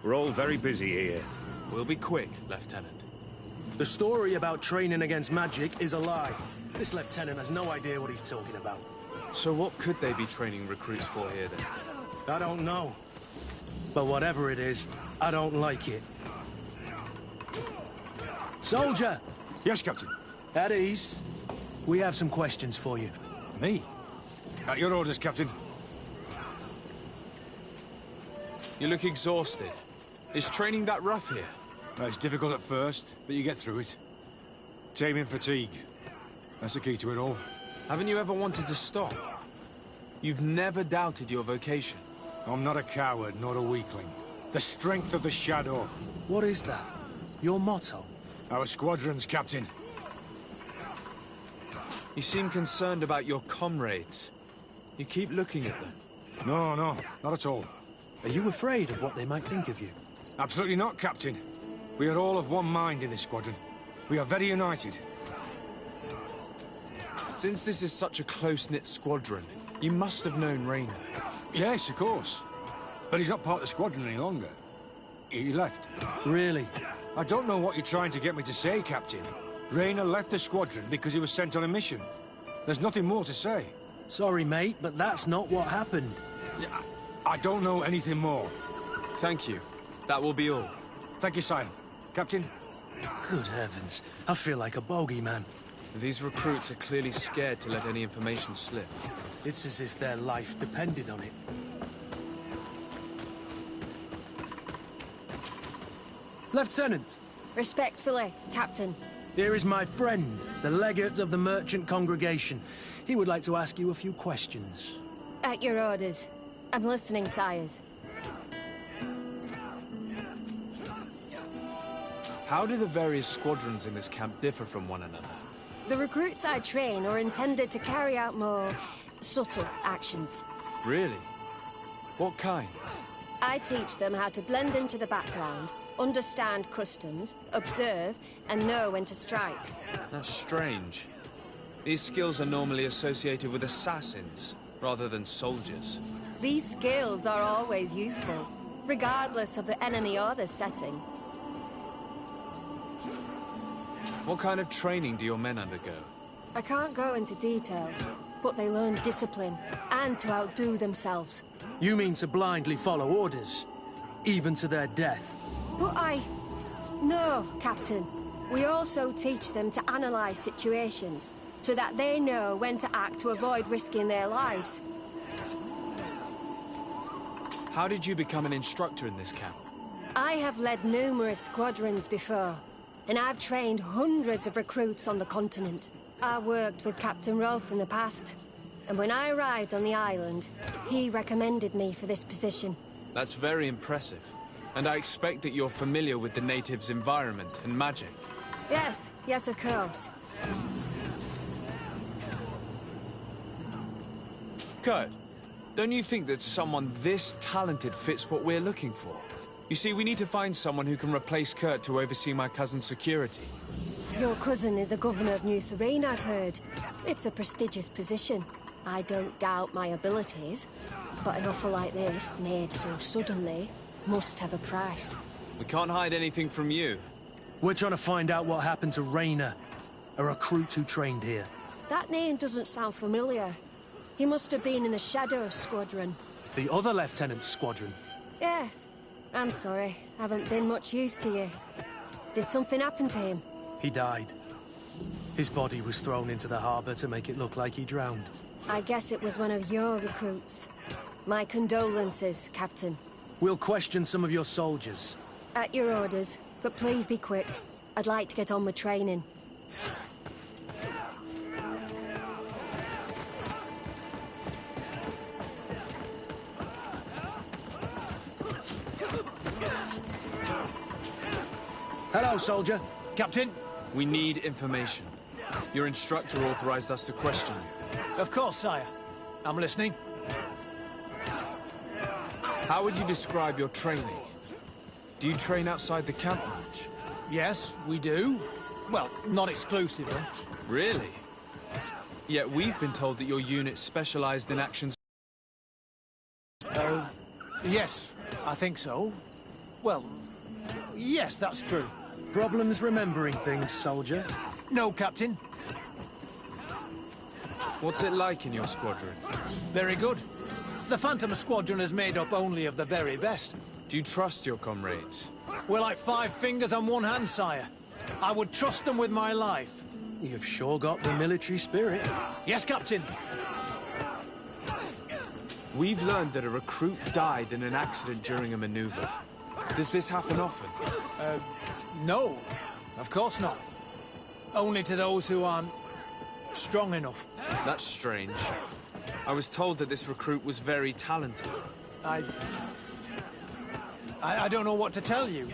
We're all very busy here. We'll be quick, Lieutenant. The story about training against magic is a lie. This lieutenant has no idea what he's talking about. So what could they be training recruits for here, then? I don't know. But whatever it is, I don't like it. Soldier! Yes, Captain. At ease. We have some questions for you. Me? At your orders, Captain. You look exhausted. Is training that rough here? It's difficult at first, but you get through it. Taming fatigue. That's the key to it all. Haven't you ever wanted to stop? You've never doubted your vocation. I'm not a coward, nor a weakling. The strength of the shadow. What is that? Your motto? Our squadrons, Captain. You seem concerned about your comrades. You keep looking at them. No, not at all. Are you afraid of what they might think of you? Absolutely not, Captain. We are all of one mind in this squadron. We are very united. Since this is such a close-knit squadron, you must have known Rainer. Yes, of course. But he's not part of the squadron any longer. He left. Really? I don't know what you're trying to get me to say, Captain. Rainer left the squadron because he was sent on a mission. There's nothing more to say. Sorry, mate, but that's not what happened. I don't know anything more. Thank you. That will be all. Thank you, sire. Captain? Good heavens. I feel like a bogeyman. These recruits are clearly scared to let any information slip. It's as if their life depended on it. Lieutenant! Respectfully, Captain. Here is my friend, the legate of the merchant congregation. He would like to ask you a few questions. At your orders. I'm listening, sires. How do the various squadrons in this camp differ from one another? The recruits I train are intended to carry out more subtle actions. Really? What kind? I teach them how to blend into the background, understand customs, observe, and know when to strike. That's strange. These skills are normally associated with assassins, rather than soldiers. These skills are always useful, regardless of the enemy or the setting. What kind of training do your men undergo? I can't go into details, but they learn discipline, and to outdo themselves. You mean to blindly follow orders, even to their death? But No, Captain. We also teach them to analyze situations, so that they know when to act to avoid risking their lives. How did you become an instructor in this camp? I have led numerous squadrons before, and I've trained hundreds of recruits on the continent. I worked with Captain Rolfe in the past, and when I arrived on the island, he recommended me for this position. That's very impressive. And I expect that you're familiar with the natives' environment and magic. Yes, of course. Kurt, don't you think that someone this talented fits what we're looking for? You see, we need to find someone who can replace Kurt to oversee my cousin's security. Your cousin is a governor of New Sérène, I've heard. It's a prestigious position. I don't doubt my abilities, but an offer like this, made so suddenly, must have a price. We can't hide anything from you. We're trying to find out what happened to Rayner, a recruit who trained here. That name doesn't sound familiar. He must have been in the Shadow Squadron. The other Lieutenant's squadron? Yes. I'm sorry. Haven't been much use to you. Did something happen to him? He died. His body was thrown into the harbor to make it look like he drowned. I guess it was one of your recruits. My condolences, Captain. We'll question some of your soldiers. At your orders, but please be quick. I'd like to get on with training. Hello, soldier. Captain, we need information. Your instructor authorized us to question you. Of course, sire. I'm listening. How would you describe your training? Do you train outside the camp much? Yes, we do. Well, not exclusively. Really? Yet we've been told that your unit specialized in actions... Yes, I think so. Well, yes, that's true. Problems remembering things, soldier? No, Captain. What's it like in your squadron? Very good. The Phantom Squadron is made up only of the very best. Do you trust your comrades? We're like 5 fingers on one hand, sire. I would trust them with my life. You've sure got the military spirit. Yes, Captain. We've learned that a recruit died in an accident during a maneuver. Does this happen often? No. Of course not. Only to those who aren't strong enough. That's strange. I was told that this recruit was very talented. I don't know what to tell you.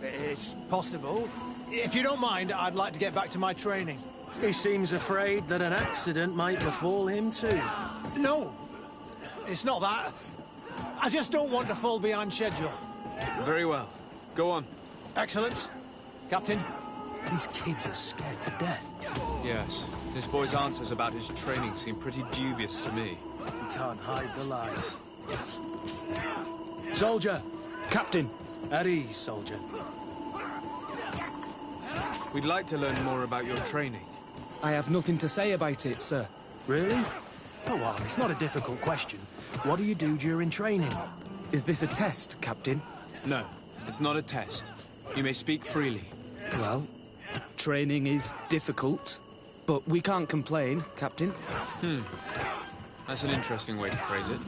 It's possible. If you don't mind, I'd like to get back to my training. He seems afraid that an accident might befall him too. No, it's not that. I just don't want to fall behind schedule. Very well. Go on. Excellent. Captain. These kids are scared to death. Yes. This boy's answers about his training seem pretty dubious to me. You can't hide the lies. Soldier! Captain! At ease, soldier. We'd like to learn more about your training. I have nothing to say about it, sir. Really? Oh, well, it's not a difficult question. What do you do during training? Is this a test, Captain? No, it's not a test. You may speak freely. Well, training is difficult, but we can't complain, Captain. That's an interesting way to phrase it.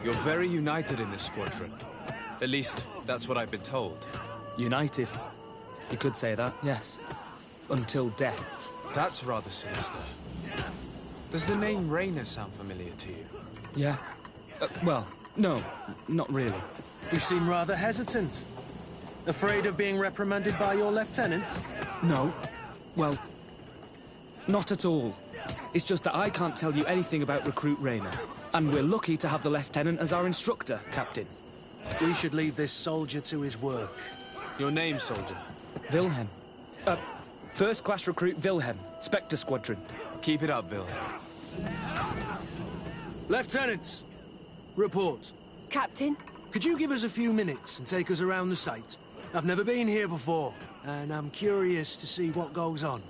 You're very united in this squadron. At least, that's what I've been told. United? You could say that, yes. Until death. That's rather sinister. Does the name Rayner sound familiar to you? Yeah. Well, no, not really. You seem rather hesitant. Afraid of being reprimanded by your lieutenant? No. Well, not at all. It's just that I can't tell you anything about Recruit Rayner. And we're lucky to have the lieutenant as our instructor, Captain. We should leave this soldier to his work. Your name, soldier? Wilhelm. First-class recruit Wilhelm, Spectre Squadron. Keep it up, Wilhelm. Lieutenants! Report. Captain? Could you give us a few minutes and take us around the site? I've never been here before, and I'm curious to see what goes on.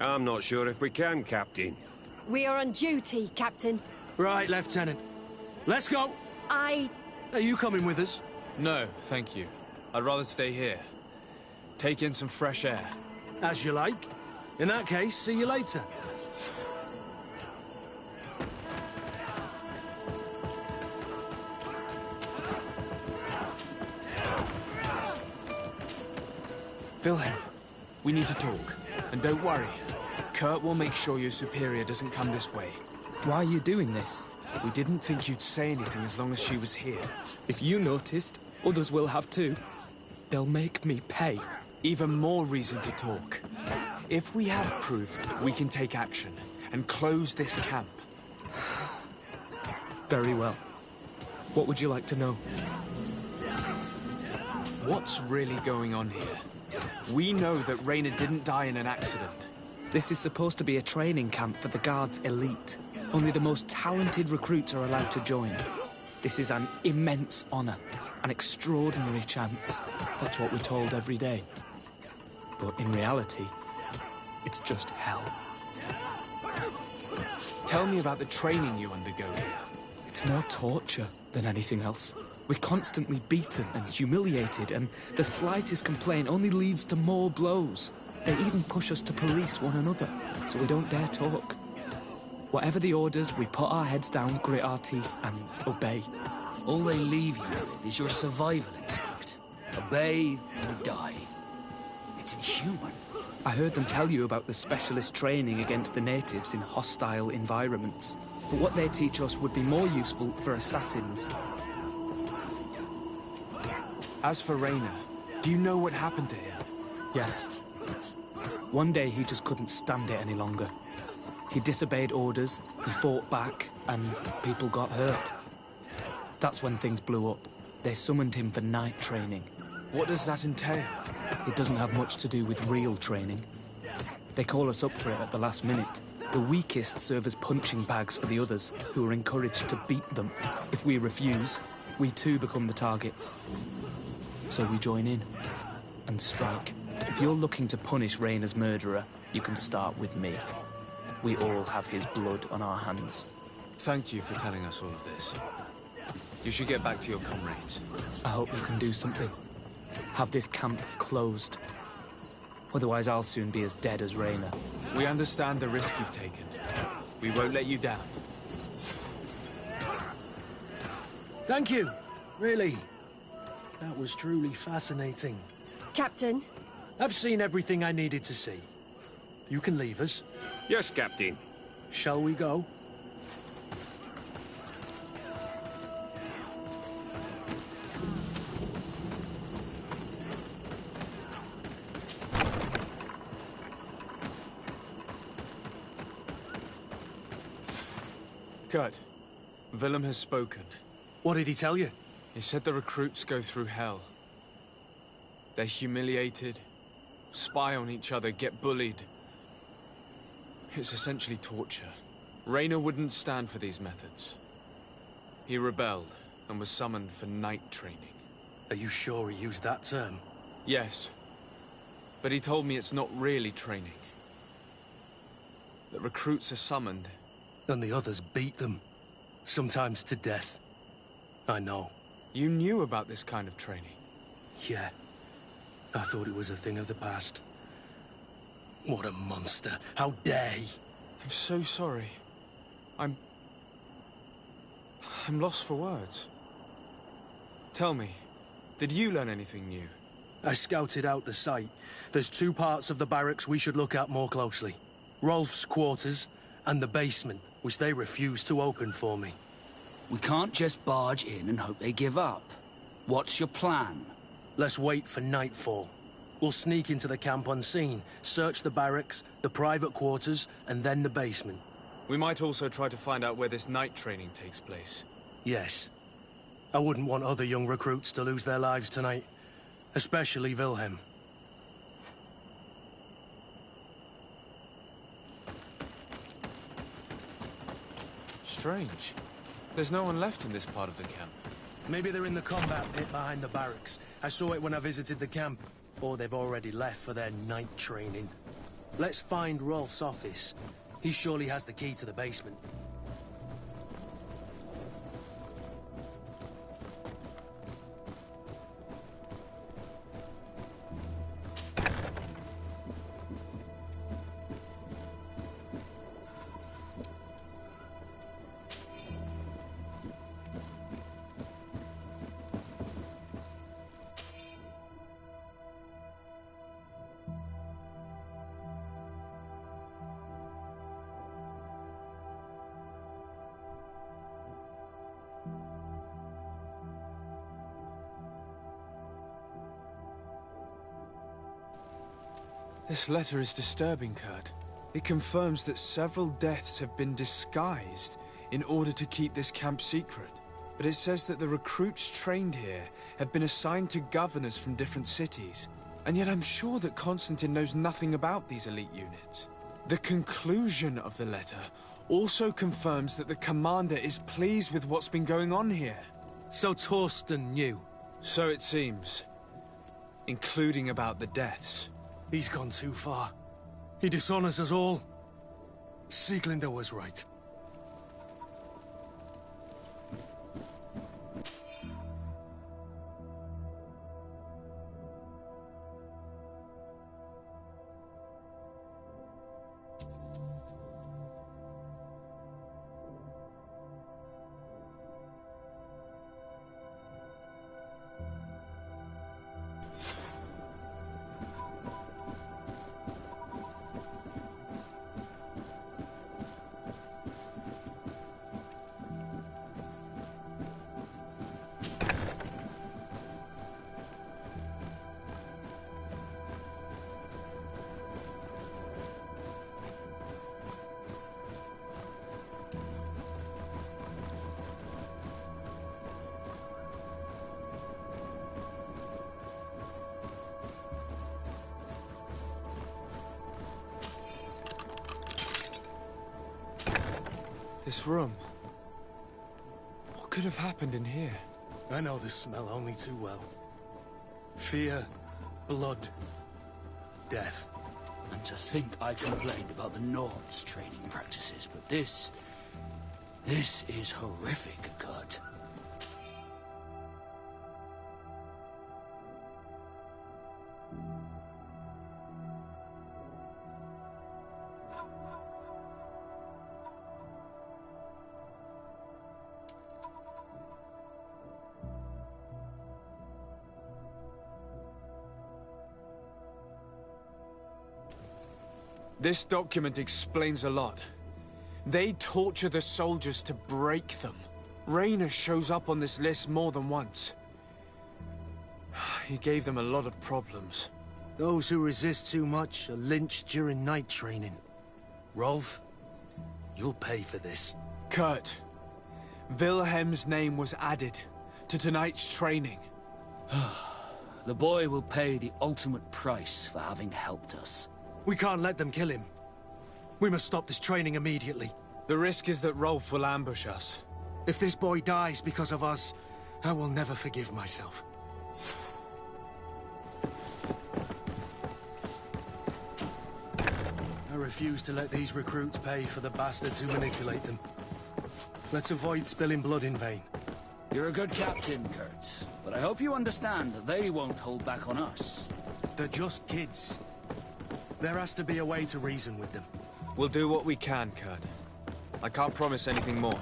I'm not sure if we can, Captain. We are on duty, Captain. Right, Lieutenant. Let's go! Are you coming with us? No, thank you. I'd rather stay here. Take in some fresh air. As you like. In that case, see you later. Wilhelm, we need to talk. And don't worry. Kurt will make sure your superior doesn't come this way. Why are you doing this? We didn't think you'd say anything as long as she was here. If you noticed, others will have too. They'll make me pay. Even more reason to talk. If we have proof, we can take action and close this camp. Very well. What would you like to know? What's really going on here? We know that Rayner didn't die in an accident. This is supposed to be a training camp for the Guard's elite. Only the most talented recruits are allowed to join. This is an immense honor, an extraordinary chance. That's what we're told every day. But in reality, it's just hell. Tell me about the training you undergo here. It's more torture than anything else. We're constantly beaten and humiliated, and the slightest complaint only leads to more blows. They even push us to police one another, so we don't dare talk. Whatever the orders, we put our heads down, grit our teeth, and obey. All they leave you with is your survival instinct. Obey or die. It's inhuman. I heard them tell you about the specialist training against the natives in hostile environments. But what they teach us would be more useful for assassins. As for Rainer, do you know what happened to him? Yes. One day he just couldn't stand it any longer. He disobeyed orders, he fought back, and people got hurt. That's when things blew up. They summoned him for night training. What does that entail? It doesn't have much to do with real training. They call us up for it at the last minute. The weakest serve as punching bags for the others, who are encouraged to beat them. If we refuse, we too become the targets. So we join in and strike. If you're looking to punish Rainer's murderer, you can start with me. We all have his blood on our hands. Thank you for telling us all of this. You should get back to your comrades. I hope you can do something. Have this camp closed. Otherwise I'll soon be as dead as Rainer. We understand the risk you've taken. We won't let you down. Thank you. Really. That was truly fascinating. Captain? I've seen everything I needed to see. You can leave us. Yes, Captain. Shall we go? Kurt, Willem has spoken. What did he tell you? He said the recruits go through hell. They're humiliated, spy on each other, get bullied. It's essentially torture. Rainer wouldn't stand for these methods. He rebelled and was summoned for night training. Are you sure he used that term? Yes. But he told me it's not really training. The recruits are summoned. And the others beat them. Sometimes to death. I know. You knew about this kind of training? Yeah. I thought it was a thing of the past. What a monster. How dare he? I'm so sorry. I'm lost for words. Tell me, did you learn anything new? I scouted out the site. There's two parts of the barracks we should look at more closely. Rolf's quarters and the basement, which they refuse to open for me. We can't just barge in and hope they give up. What's your plan? Let's wait for nightfall. We'll sneak into the camp unseen, search the barracks, the private quarters, and then the basement. We might also try to find out where this night training takes place. Yes. I wouldn't want other young recruits to lose their lives tonight. Especially Wilhelm. Strange. There's no one left in this part of the camp. Maybe they're in the combat pit behind the barracks. I saw it when I visited the camp. Or they've already left for their night training. Let's find Rolf's office. He surely has the key to the basement. This letter is disturbing, Kurt. It confirms that several deaths have been disguised in order to keep this camp secret. But it says that the recruits trained here have been assigned to governors from different cities. And yet I'm sure that Constantine knows nothing about these elite units. The conclusion of the letter also confirms that the commander is pleased with what's been going on here. So Torsten knew? So it seems. Including about the deaths. He's gone too far. He dishonors us all. Sieglinder was right. This room. What could have happened in here? I know this smell only too well. Fear, blood, death. And to think I complained about the Nords' training practices, but this is horrific, Kurt. This document explains a lot. They torture the soldiers to break them. Raynor shows up on this list more than once. He gave them a lot of problems. Those who resist too much are lynched during night training. Rolf, you'll pay for this. Kurt, Wilhelm's name was added to tonight's training. The boy will pay the ultimate price for having helped us. We can't let them kill him. We must stop this training immediately. The risk is that Rolf will ambush us. If this boy dies because of us, I will never forgive myself. I refuse to let these recruits pay for the bastards who manipulate them. Let's avoid spilling blood in vain. You're a good captain, Kurt, but I hope you understand that they won't hold back on us. They're just kids. There has to be a way to reason with them. We'll do what we can, Kurt. I can't promise anything more.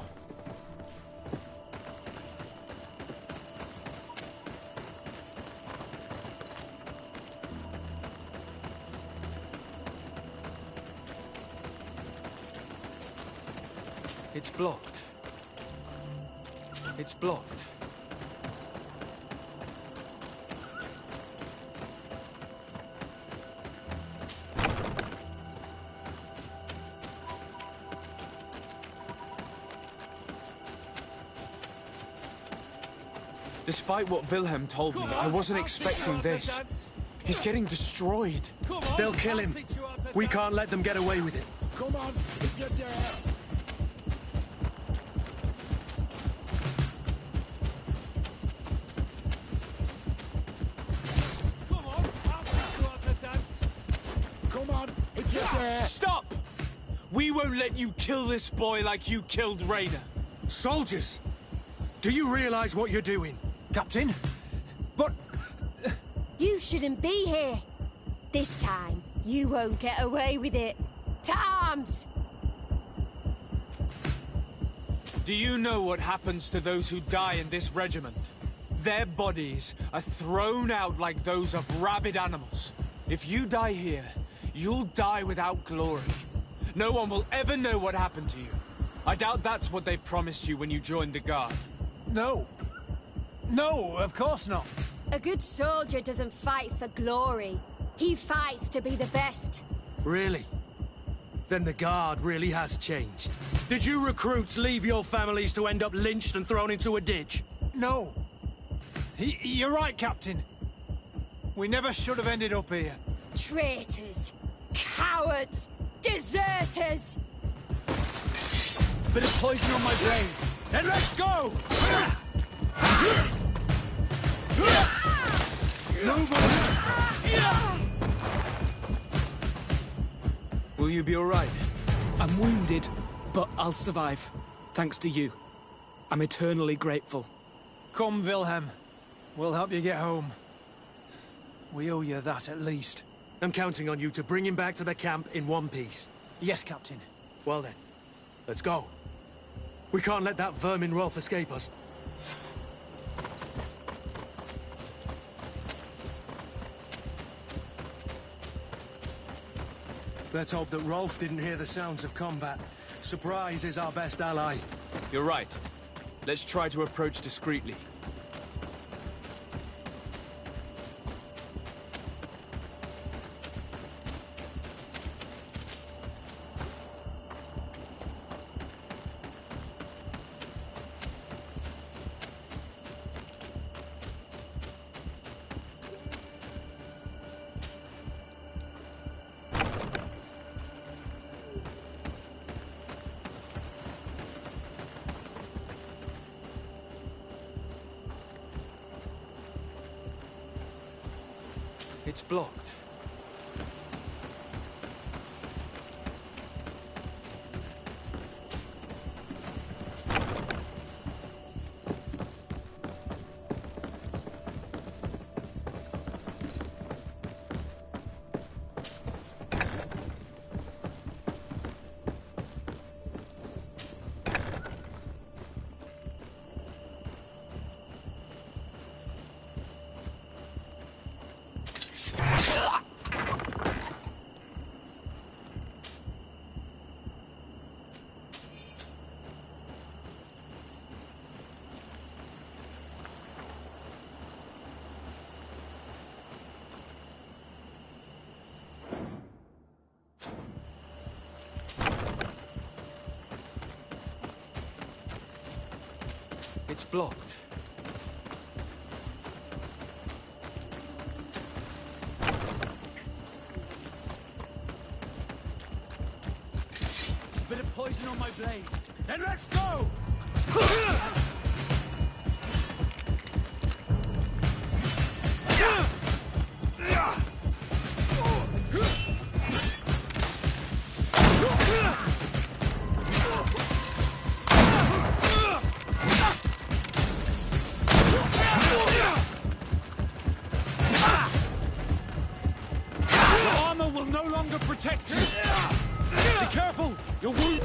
It's blocked. It's blocked. Despite what Wilhelm told me, I wasn't expecting this. He's getting destroyed. They'll kill him. We can't let them get away with it. Come on, if you dare. Come on, if you dare. Stop! We won't let you kill this boy like you killed Raynor. Soldiers! Do you realize what you're doing? Captain? But... You shouldn't be here. This time, you won't get away with it. Arms! Do you know what happens to those who die in this regiment? Their bodies are thrown out like those of rabid animals. If you die here, you'll die without glory. No one will ever know what happened to you. I doubt that's what they promised you when you joined the Guard. No. No, of course not. A good soldier doesn't fight for glory. He fights to be the best. Really? Then the Guard really has changed. Did you recruits leave your families to end up lynched and thrown into a ditch? No. You're right, Captain. We never should have ended up here. Traitors! Cowards! Deserters! Bit of poison on my blade. Then let's go! Move on! Will you be alright? I'm wounded, but I'll survive. Thanks to you. I'm eternally grateful. Come, Wilhelm. We'll help you get home. We owe you that, at least. I'm counting on you to bring him back to the camp in one piece. Yes, Captain. Well then, let's go. We can't let that vermin Rolf escape us. Let's hope that Rolf didn't hear the sounds of combat. Surprise is our best ally. You're right. Let's try to approach discreetly. It's blocked. It's blocked. Bit of poison on my blade. Then let's go! Protect you! Be careful! You're wounded!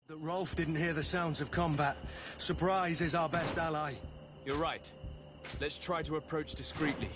That Rolf didn't hear the sounds of combat. Surprise is our best ally. You're right. Let's try to approach discreetly.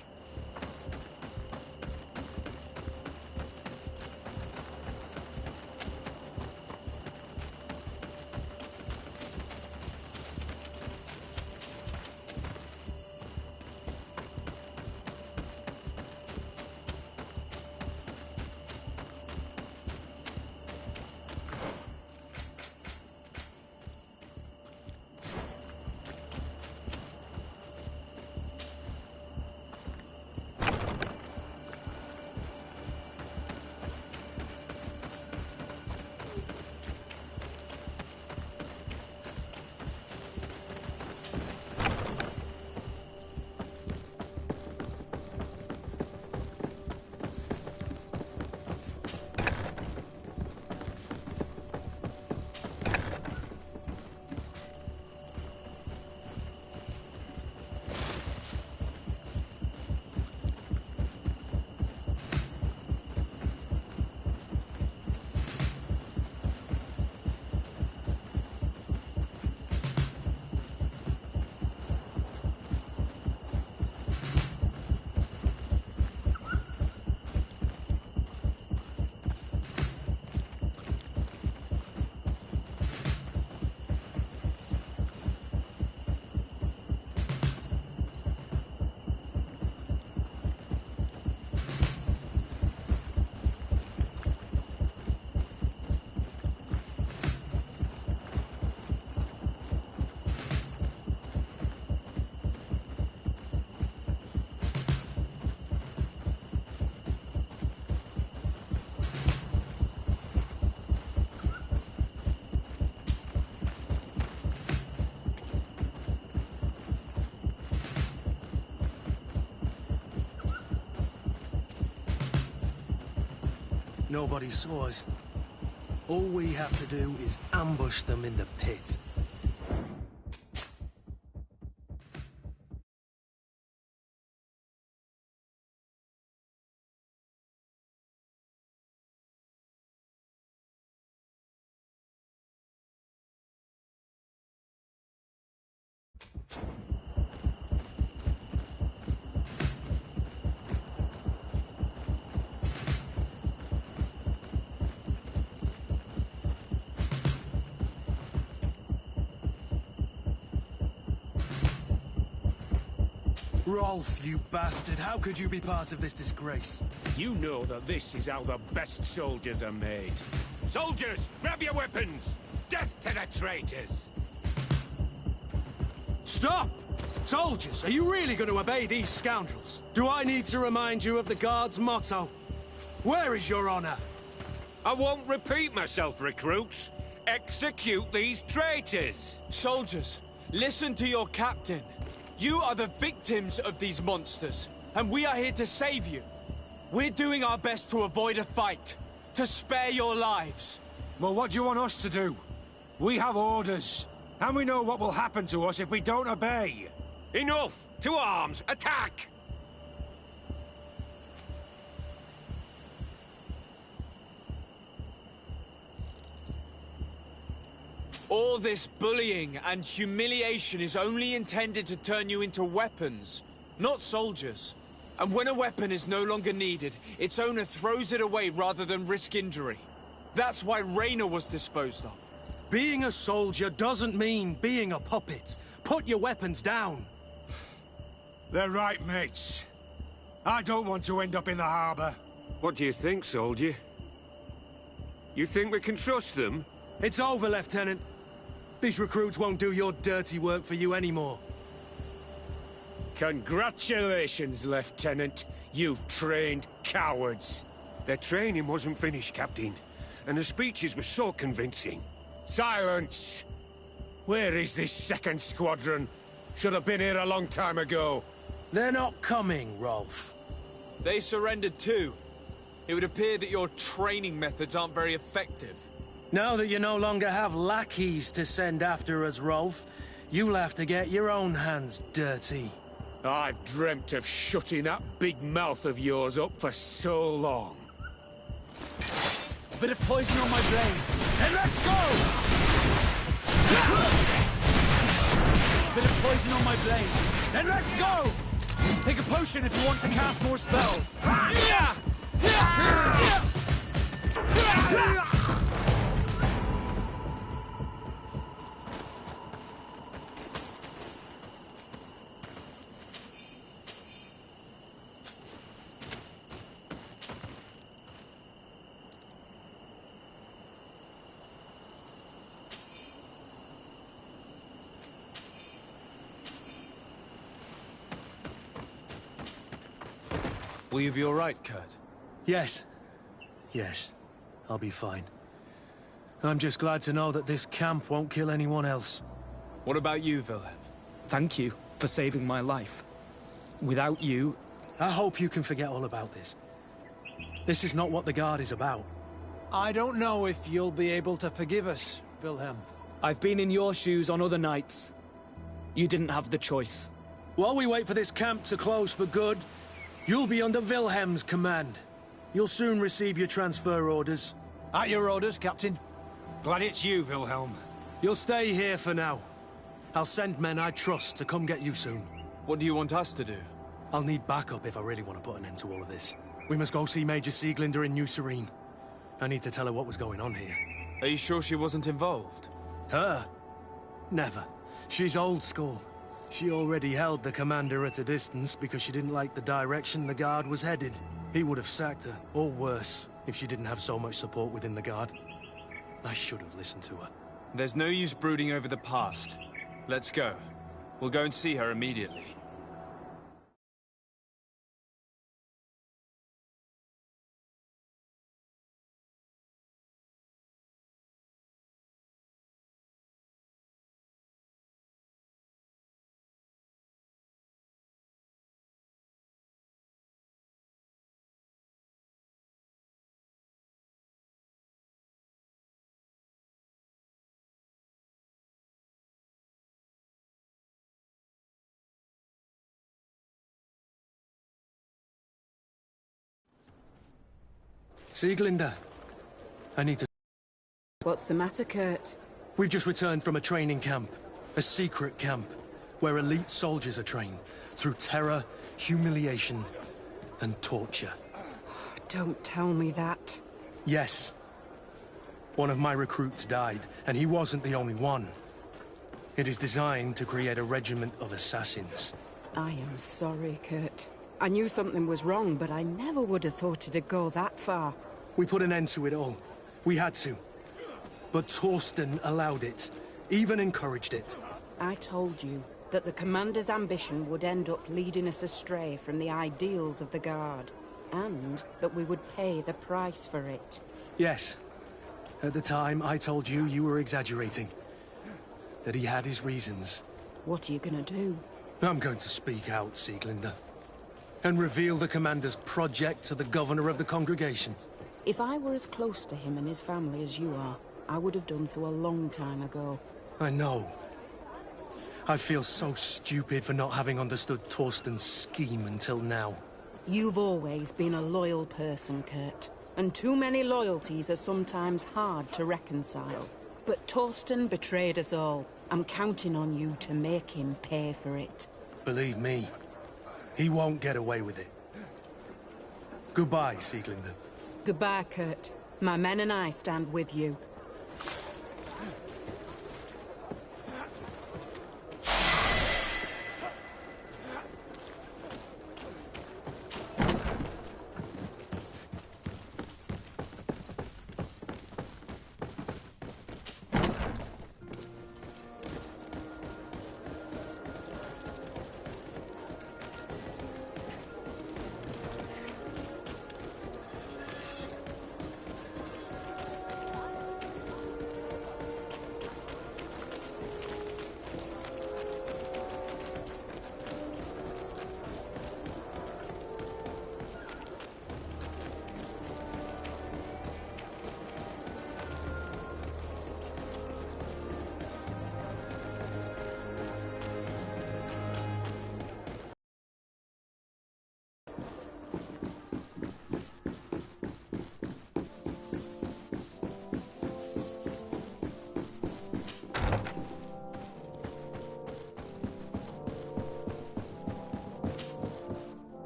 Nobody saw us. All we have to do is ambush them in the pit. Rolf, you bastard, how could you be part of this disgrace? You know that this is how the best soldiers are made. Soldiers, grab your weapons! Death to the traitors! Stop! Soldiers, are you really going to obey these scoundrels? Do I need to remind you of the Guard's motto? Where is your honor? I won't repeat myself, recruits. Execute these traitors! Soldiers, listen to your captain. You are the victims of these monsters, and we are here to save you. We're doing our best to avoid a fight, to spare your lives. Well, what do you want us to do? We have orders, and we know what will happen to us if we don't obey. Enough! To arms! Attack! All this bullying and humiliation is only intended to turn you into weapons, not soldiers. And when a weapon is no longer needed, its owner throws it away rather than risk injury. That's why Raina was disposed of. Being a soldier doesn't mean being a puppet. Put your weapons down. They're right, mates. I don't want to end up in the harbor. What do you think, soldier? You think we can trust them? It's over, Lieutenant. These recruits won't do your dirty work for you anymore. Congratulations, Lieutenant. You've trained cowards. Their training wasn't finished, Captain. And the speeches were so convincing. Silence! Where is this second squadron? Should have been here a long time ago. They're not coming, Rolf. They surrendered too. It would appear that your training methods aren't very effective. Now that you no longer have lackeys to send after us, Rolf, you'll have to get your own hands dirty. I've dreamt of shutting that big mouth of yours up for so long. A bit of poison on my blade. Then let's go! A bit of poison on my blade. Then let's go! Take a potion if you want to cast more spells. Will you be all right, Kurt? Yes. Yes. I'll be fine. I'm just glad to know that this camp won't kill anyone else. What about you, Wilhelm? Thank you for saving my life. Without you... I hope you can forget all about this. This is not what the Guard is about. I don't know if you'll be able to forgive us, Wilhelm. I've been in your shoes on other nights. You didn't have the choice. While we wait for this camp to close for good, you'll be under Wilhelm's command. You'll soon receive your transfer orders. At your orders, Captain. Glad it's you, Wilhelm. You'll stay here for now. I'll send men I trust to come get you soon. What do you want us to do? I'll need backup if I really want to put an end to all of this. We must go see Major Sieglinder in New Sérène. I need to tell her what was going on here. Are you sure she wasn't involved? Her? Never. She's old school. She already held the commander at a distance because she didn't like the direction the Guard was headed. He would have sacked her, or worse, if she didn't have so much support within the Guard. I should have listened to her. There's no use brooding over the past. Let's go. We'll go and see her immediately. Sieglinde, I need to... What's the matter, Kurt? We've just returned from a training camp. A secret camp, where elite soldiers are trained through terror, humiliation, and torture. Don't tell me that. Yes. One of my recruits died, and he wasn't the only one. It is designed to create a regiment of assassins. I am sorry, Kurt. I knew something was wrong, but I never would have thought it'd go that far. We put an end to it all. We had to. But Torsten allowed it, even encouraged it. I told you that the Commander's ambition would end up leading us astray from the ideals of the Guard, and that we would pay the price for it. Yes. At the time, I told you you were exaggerating. That he had his reasons. What are you gonna do? I'm going to speak out, Sieglinde. And reveal the Commander's project to the Governor of the congregation. If I were as close to him and his family as you are, I would have done so a long time ago. I know. I feel so stupid for not having understood Torsten's scheme until now. You've always been a loyal person, Kurt. And too many loyalties are sometimes hard to reconcile. But Torsten betrayed us all. I'm counting on you to make him pay for it. Believe me, he won't get away with it. Goodbye, Sieglinde. Goodbye, Kurt. My men and I stand with you.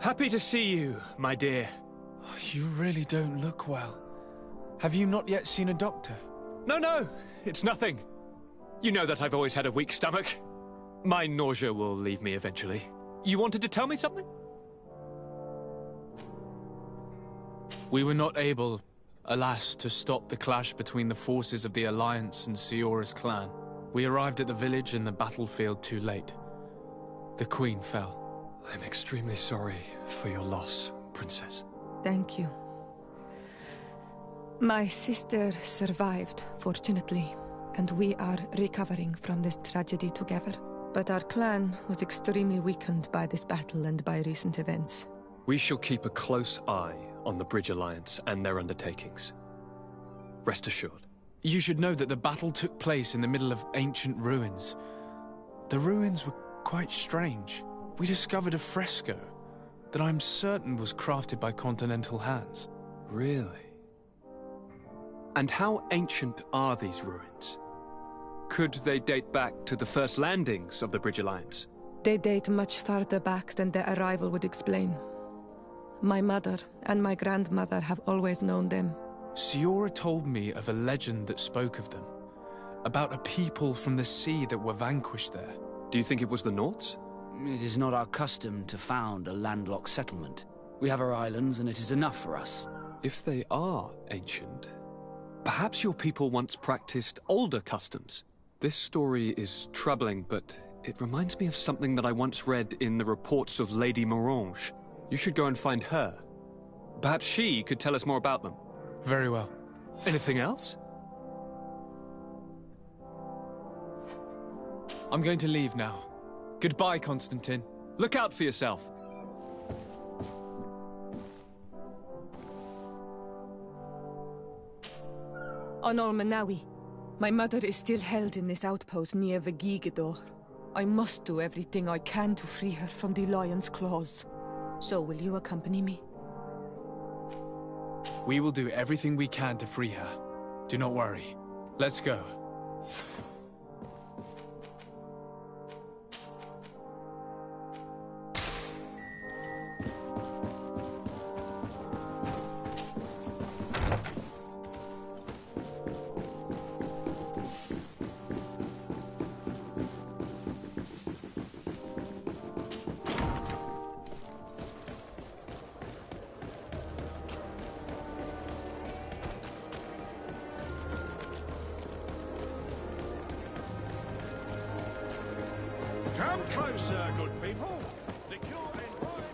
Happy to see you, my dear. You really don't look well. Have you not yet seen a doctor? No, it's nothing. You know that I've always had a weak stomach. My nausea will leave me eventually. You wanted to tell me something? We were not able, alas, to stop the clash between the forces of the Alliance and Siora's clan. We arrived at the village and the battlefield too late. The Queen fell. I'm extremely sorry for your loss, Princess. Thank you. My sister survived, fortunately, and we are recovering from this tragedy together. But our clan was extremely weakened by this battle and by recent events. We shall keep a close eye on the Bridge Alliance and their undertakings. Rest assured. You should know that the battle took place in the middle of ancient ruins. The ruins were quite strange. We discovered a fresco that I'm certain was crafted by continental hands. Really? And how ancient are these ruins? Could they date back to the first landings of the Bridge Alliance? They date much farther back than their arrival would explain. My mother and my grandmother have always known them. Siora told me of a legend that spoke of them, about a people from the sea that were vanquished there. Do you think it was the Nords? It is not our custom to found a landlocked settlement. We have our islands, and it is enough for us. If they are ancient, perhaps your people once practiced older customs. This story is troubling, but it reminds me of something that I once read in the reports of Lady Morange. You should go and find her. Perhaps she could tell us more about them. Very well. Anything else? I'm going to leave now. Goodbye, Constantine. Look out for yourself. On Olmanawi, my mother is still held in this outpost near Vegigedor. I must do everything I can to free her from the lion's claws. So will you accompany me? We will do everything we can to free her. Do not worry. Let's go. Come closer, good people. The cure in mind.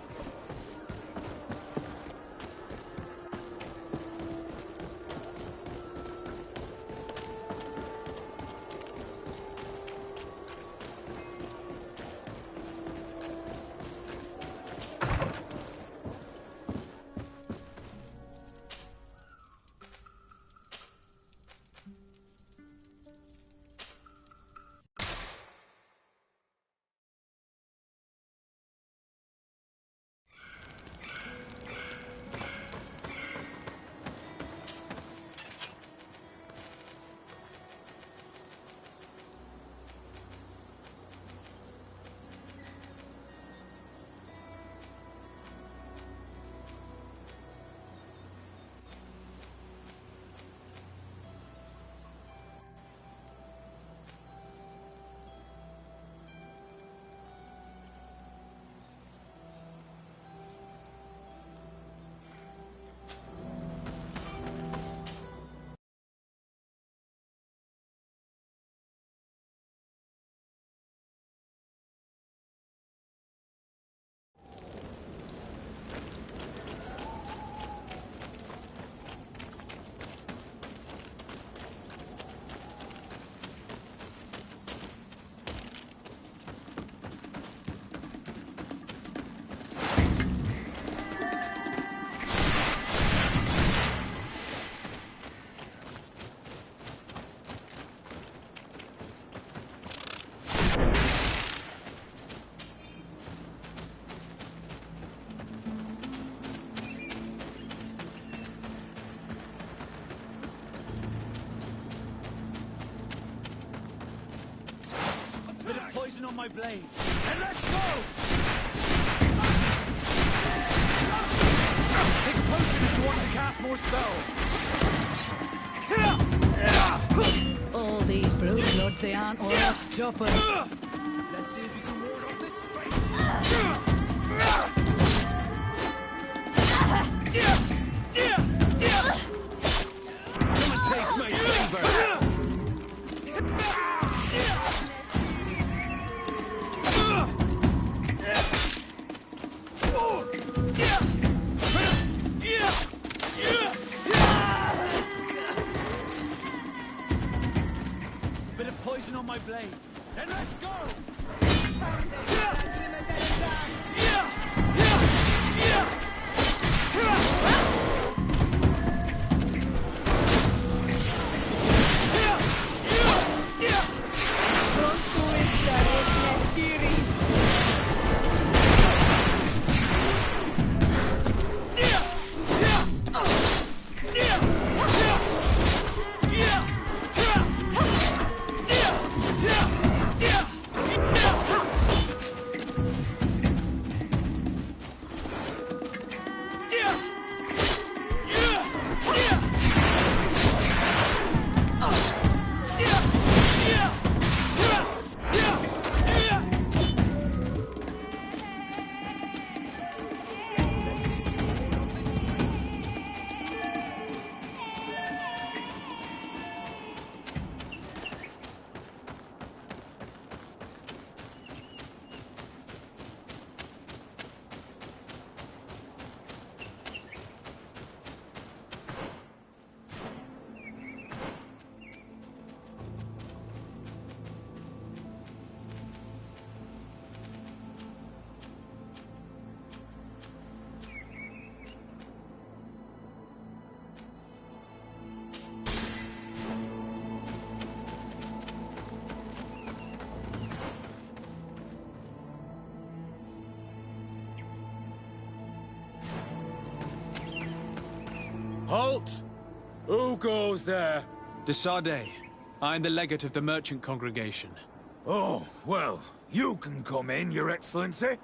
Bit of poison on my blade. And let's go! Take a potion if you want to cast more spells. All these bloodlords, they aren't all choppers. Let's see if you can ward off this fate. Come and taste my flavor. Bit of poison on my blade. Then let's go! Halt! Who goes there? De Sardet. I am the legate of the merchant congregation. Oh, well, you can come in, Your Excellency.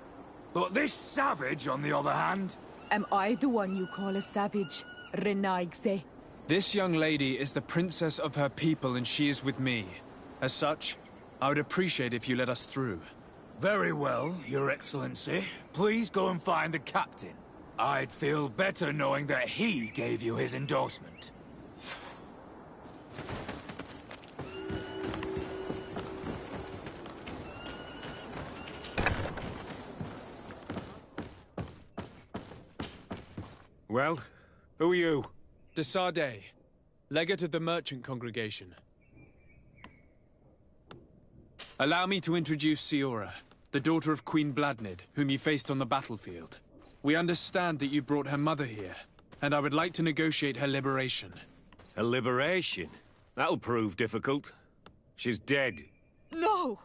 But this savage, on the other hand... Am I the one you call a savage, Renaigse? This young lady is the princess of her people and she is with me. As such, I would appreciate if you let us through. Very well, Your Excellency. Please go and find the captain. I'd feel better knowing that he gave you his endorsement. Well, who are you? De Sardet, legate of the merchant congregation. Allow me to introduce Siora, the daughter of Queen Bladnid, whom you faced on the battlefield. We understand that you brought her mother here, and I would like to negotiate her liberation. A liberation? That'll prove difficult. She's dead. No!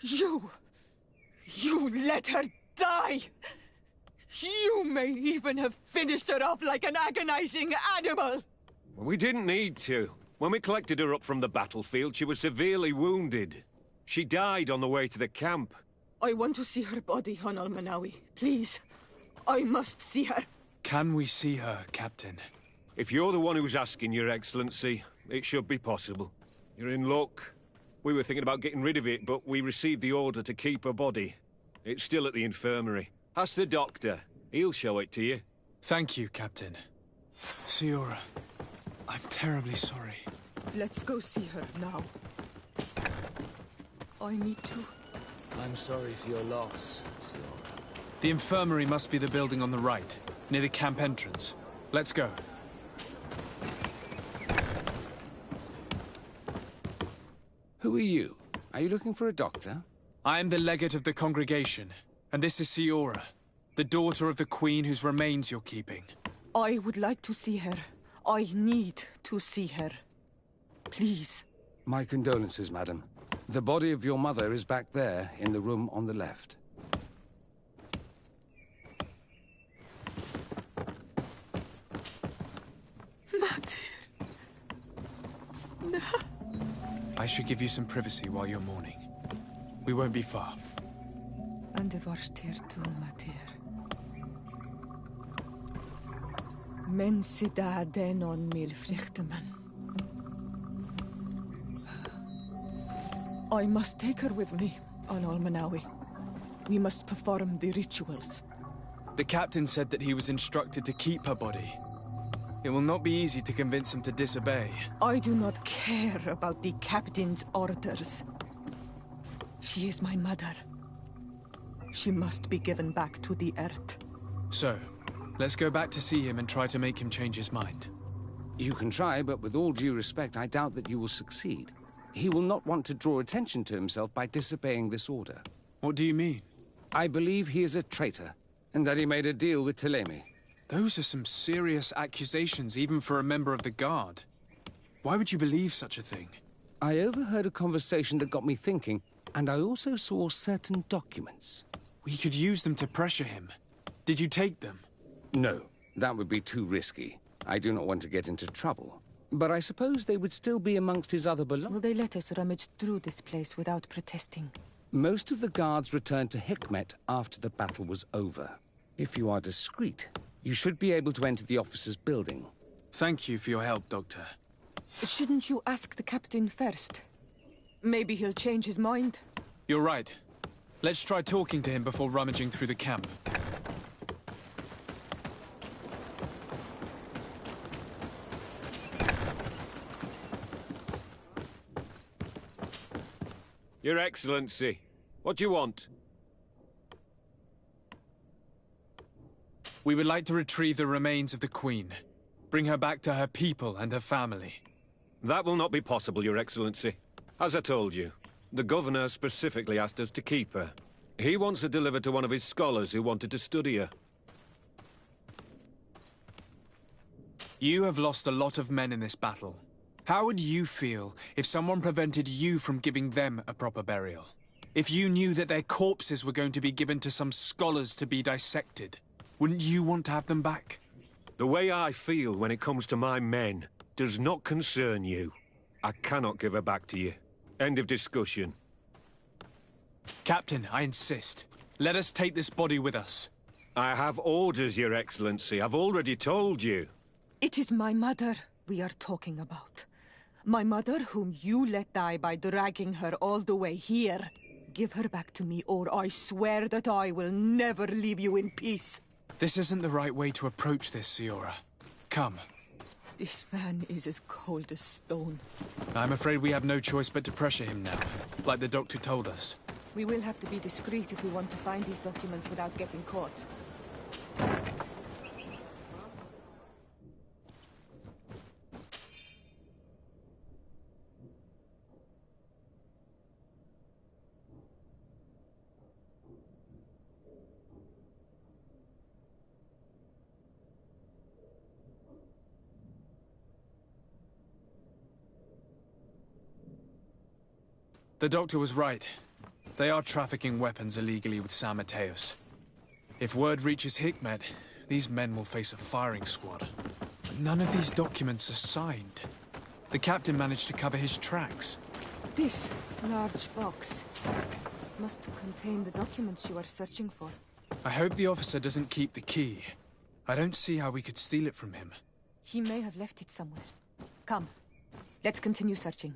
You let her die! You may even have finished her off like an agonizing animal! We didn't need to. When we collected her up from the battlefield, she was severely wounded. She died on the way to the camp. I want to see her body, on Almanawi. Please. I must see her. Can we see her, Captain? If you're the one who's asking, Your Excellency, it should be possible. You're in luck. We were thinking about getting rid of it, but we received the order to keep her body. It's still at the infirmary. Ask the doctor. He'll show it to you. Thank you, Captain. Siora, I'm terribly sorry. Let's go see her now. I need to. I'm sorry for your loss, Siora. The infirmary must be the building on the right, near the camp entrance. Let's go. Who are you? Are you looking for a doctor? I am the legate of the congregation, and this is Siora, the daughter of the queen whose remains you're keeping. I would like to see her. I need to see her. Please. My condolences, madam. The body of your mother is back there, in the room on the left. Mater. No. I should give you some privacy while you're mourning. We won't be far. And de varster tu, Mater. Men sida denon mil frichteman. I must take her with me, on Almanawi. We must perform the rituals. The captain said that he was instructed to keep her body. It will not be easy to convince him to disobey. I do not care about the captain's orders. She is my mother. She must be given back to the earth. So, let's go back to see him and try to make him change his mind. You can try, but with all due respect, I doubt that you will succeed. He will not want to draw attention to himself by disobeying this order. What do you mean? I believe he is a traitor, and that he made a deal with Telemi. Those are some serious accusations, even for a member of the Guard. Why would you believe such a thing? I overheard a conversation that got me thinking, and I also saw certain documents. We could use them to pressure him. Did you take them? No, that would be too risky. I do not want to get into trouble. But I suppose they would still be amongst his other belongings. Will they let us rummage through this place without protesting? Most of the guards returned to Hikmet after the battle was over. If you are discreet, you should be able to enter the officer's building. Thank you for your help, Doctor. Shouldn't you ask the captain first? Maybe he'll change his mind. You're right. Let's try talking to him before rummaging through the camp. Your Excellency, what do you want? We would like to retrieve the remains of the Queen. Bring her back to her people and her family. That will not be possible, Your Excellency. As I told you, the Governor specifically asked us to keep her. He wants her delivered to one of his scholars who wanted to study her. You have lost a lot of men in this battle. How would you feel if someone prevented you from giving them a proper burial? If you knew that their corpses were going to be given to some scholars to be dissected, wouldn't you want to have them back? The way I feel when it comes to my men does not concern you. I cannot give her back to you. End of discussion. Captain, I insist. Let us take this body with us. I have orders, Your Excellency. I've already told you. It is my mother we are talking about. My mother whom you let die by dragging her all the way here. Give her back to me, or I swear that I will never leave you in peace. This isn't the right way to approach this, Siora. Come. This man is as cold as stone. I'm afraid we have no choice but to pressure him now, like the doctor told us. We will have to be discreet if we want to find these documents without getting caught. The doctor was right. They are trafficking weapons illegally with San Mateos. If word reaches Hikmet, these men will face a firing squad. But none of these documents are signed. The captain managed to cover his tracks. This large box must contain the documents you are searching for. I hope the officer doesn't keep the key. I don't see how we could steal it from him. He may have left it somewhere. Come, let's continue searching.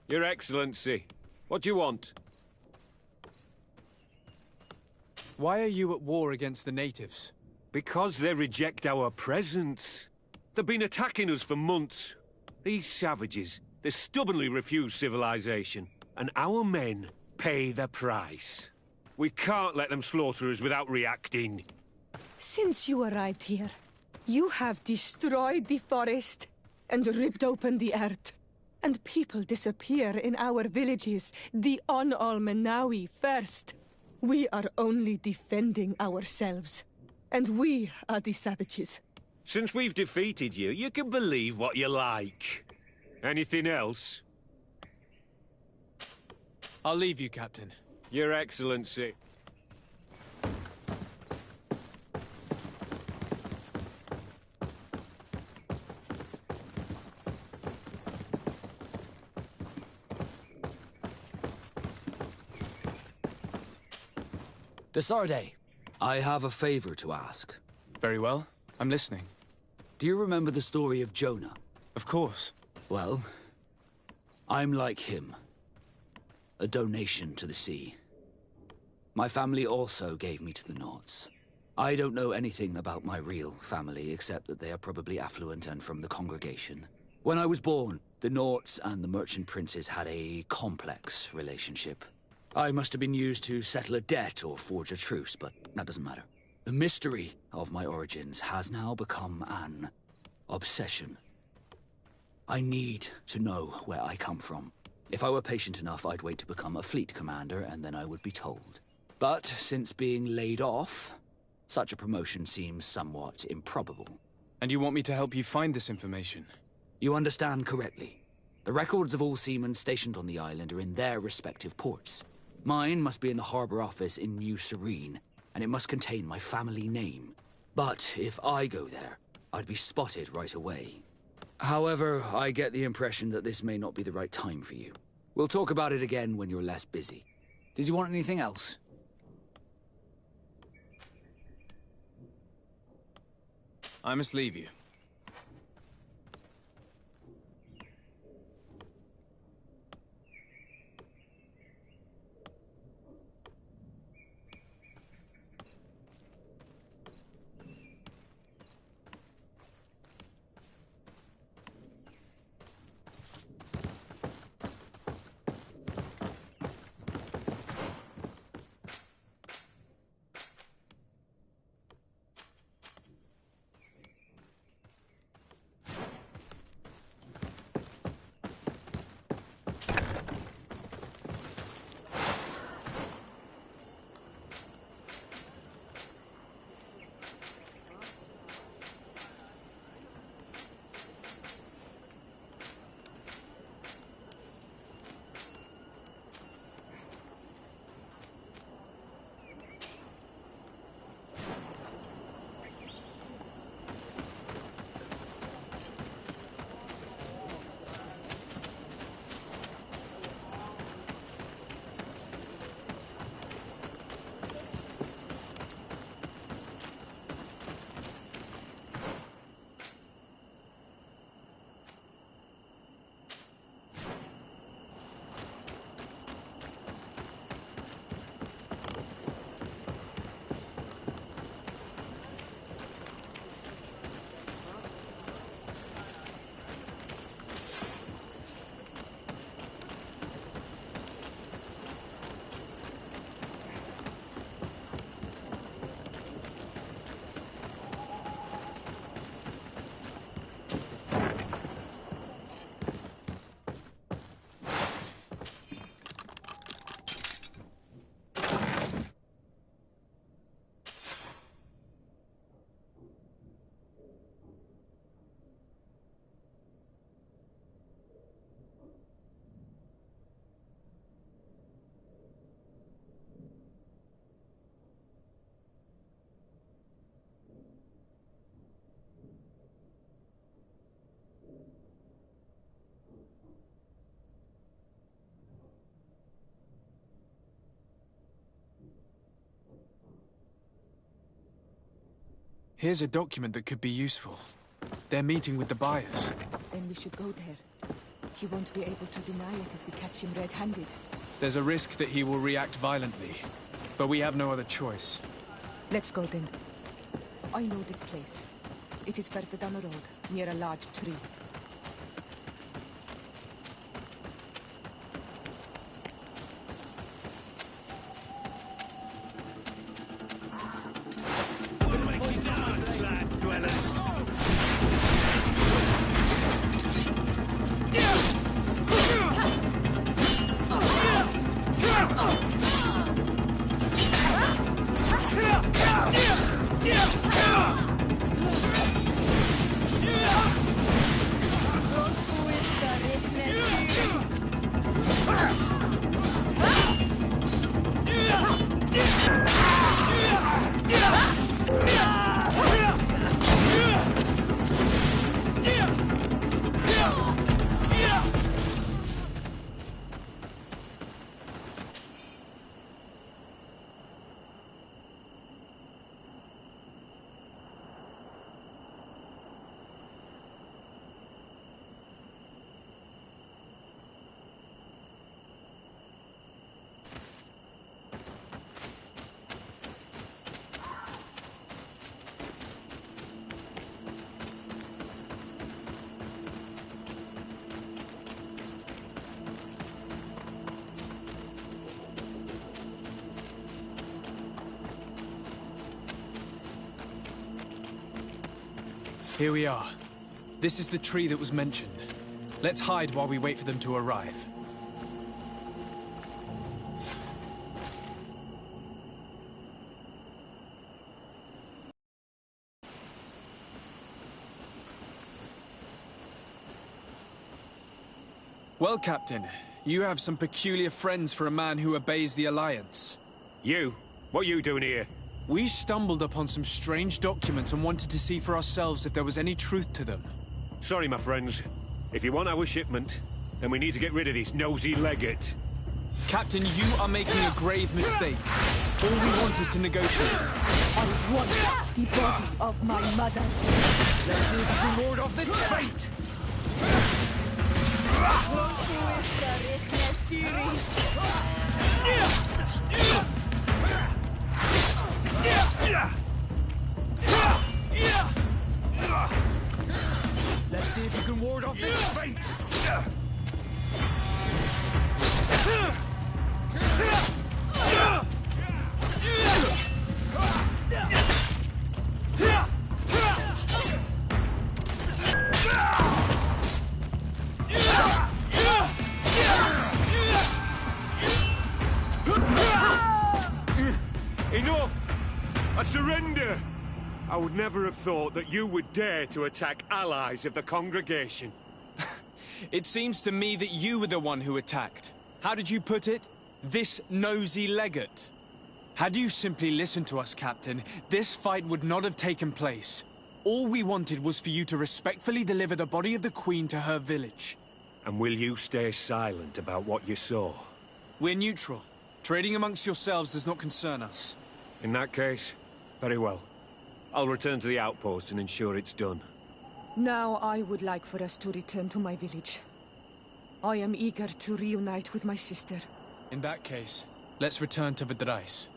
Your Excellency, what do you want? Why are you at war against the natives? Because they reject our presence. They've been attacking us for months. These savages, they stubbornly refuse civilization, and our men pay the price. We can't let them slaughter us without reacting. Since you arrived here, you have destroyed the forest and ripped open the earth. And people disappear in our villages, the On-Almenawi first. We are only defending ourselves. And we are the savages. Since we've defeated you, you can believe what you like. Anything else? I'll leave you, Captain. Your Excellency. Desarde, I have a favor to ask. Very well. I'm listening. Do you remember the story of Jonah? Of course. Well, I'm like him. A donation to the sea. My family also gave me to the Nauts. I don't know anything about my real family, except that they are probably affluent and from the congregation. When I was born, the Nauts and the merchant princes had a complex relationship. I must have been used to settle a debt or forge a truce, but that doesn't matter. The mystery of my origins has now become an obsession. I need to know where I come from. If I were patient enough, I'd wait to become a fleet commander, and then I would be told. But since being laid off, such a promotion seems somewhat improbable. And you want me to help you find this information? You understand correctly. The records of all seamen stationed on the island are in their respective ports. Mine must be in the harbor office in New Sérène, and it must contain my family name. But if I go there, I'd be spotted right away. However, I get the impression that this may not be the right time for you. We'll talk about it again when you're less busy. Did you want anything else? I must leave you. Here's a document that could be useful. They're meeting with the buyers. Then we should go there. He won't be able to deny it if we catch him red-handed. There's a risk that he will react violently, but we have no other choice. Let's go then. I know this place. It is further down the road, near a large tree. Here we are. This is the tree that was mentioned. Let's hide while we wait for them to arrive. Well, Captain, you have some peculiar friends for a man who obeys the Alliance. You? What are you doing here? We stumbled upon some strange documents and wanted to see for ourselves if there was any truth to them. Sorry, my friends. If you want our shipment, then we need to get rid of this nosy legate. Captain, you are making a grave mistake. All we want is to negotiate. I want the body of my mother. Let's see if we can ward off this fate! Let's see if you can ward off this fate! Enough! I surrender! I would never have thought that you would dare to attack allies of the congregation. It seems to me that you were the one who attacked. How did you put it? This nosy legate. Had you simply listened to us, Captain, this fight would not have taken place. All we wanted was for you to respectfully deliver the body of the Queen to her village. And will you stay silent about what you saw? We're neutral. Trading amongst yourselves does not concern us. In that case, very well. I'll return to the outpost and ensure it's done. Now I would like for us to return to my village. I am eager to reunite with my sister. In that case, let's return to Vidrais.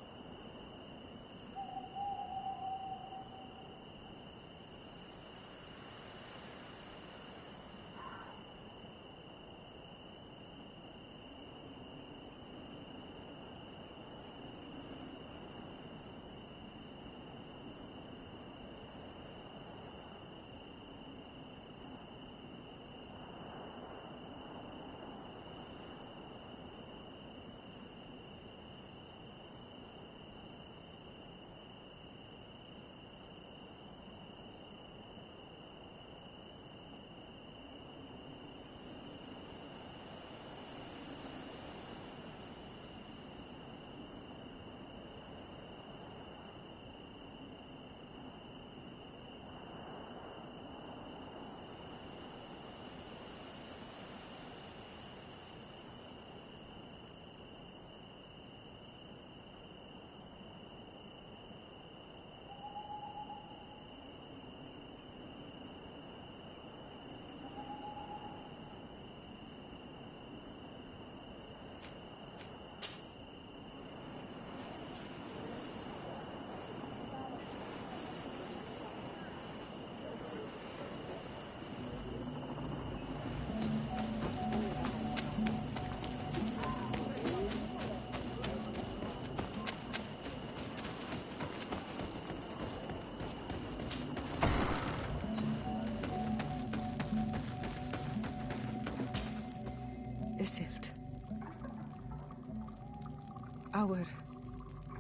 Our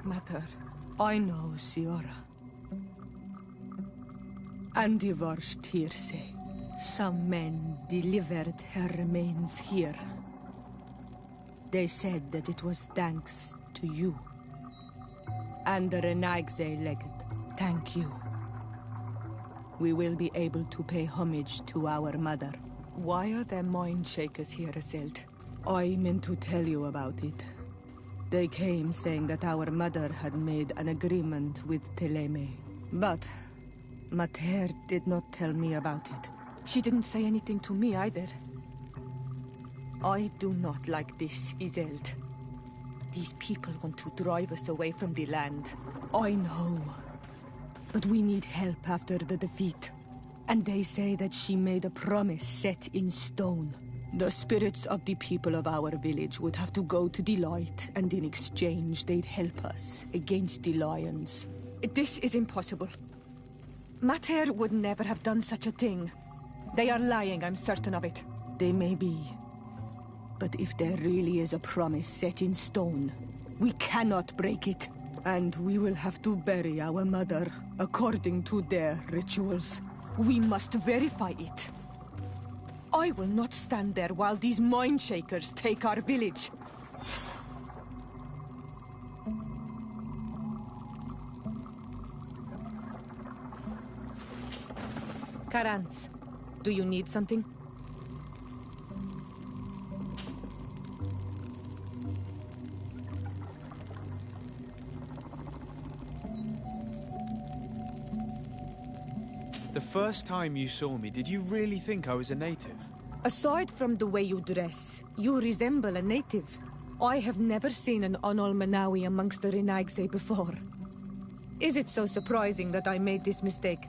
mother. I know, Siora. And divorced Tirse. Some men delivered her remains here. They said that it was thanks to you. And the Renagze legate. Thank you. We will be able to pay homage to our mother. Why are there mind shakers here, Azelt? I meant to tell you about it. They came saying that our mother had made an agreement with Teleme. But Mater did not tell me about it. She didn't say anything to me either. I do not like this, Iselt. These people want to drive us away from the land. I know. But we need help after the defeat. And they say that she made a promise set in stone. The spirits of the people of our village would have to go to the light, and in exchange they'd help us against the lions. This is impossible. Mater would never have done such a thing. They are lying, I'm certain of it. They may be. But if there really is a promise set in stone, we cannot break it. And we will have to bury our mother according to their rituals. We must verify it. I will not stand there while these mind shakers take our village. Karans, do you need something? The first time you saw me, did you really think I was a native? Aside from the way you dress, you resemble a native. I have never seen an Onol Manawi amongst the Renagze before. Is it so surprising that I made this mistake?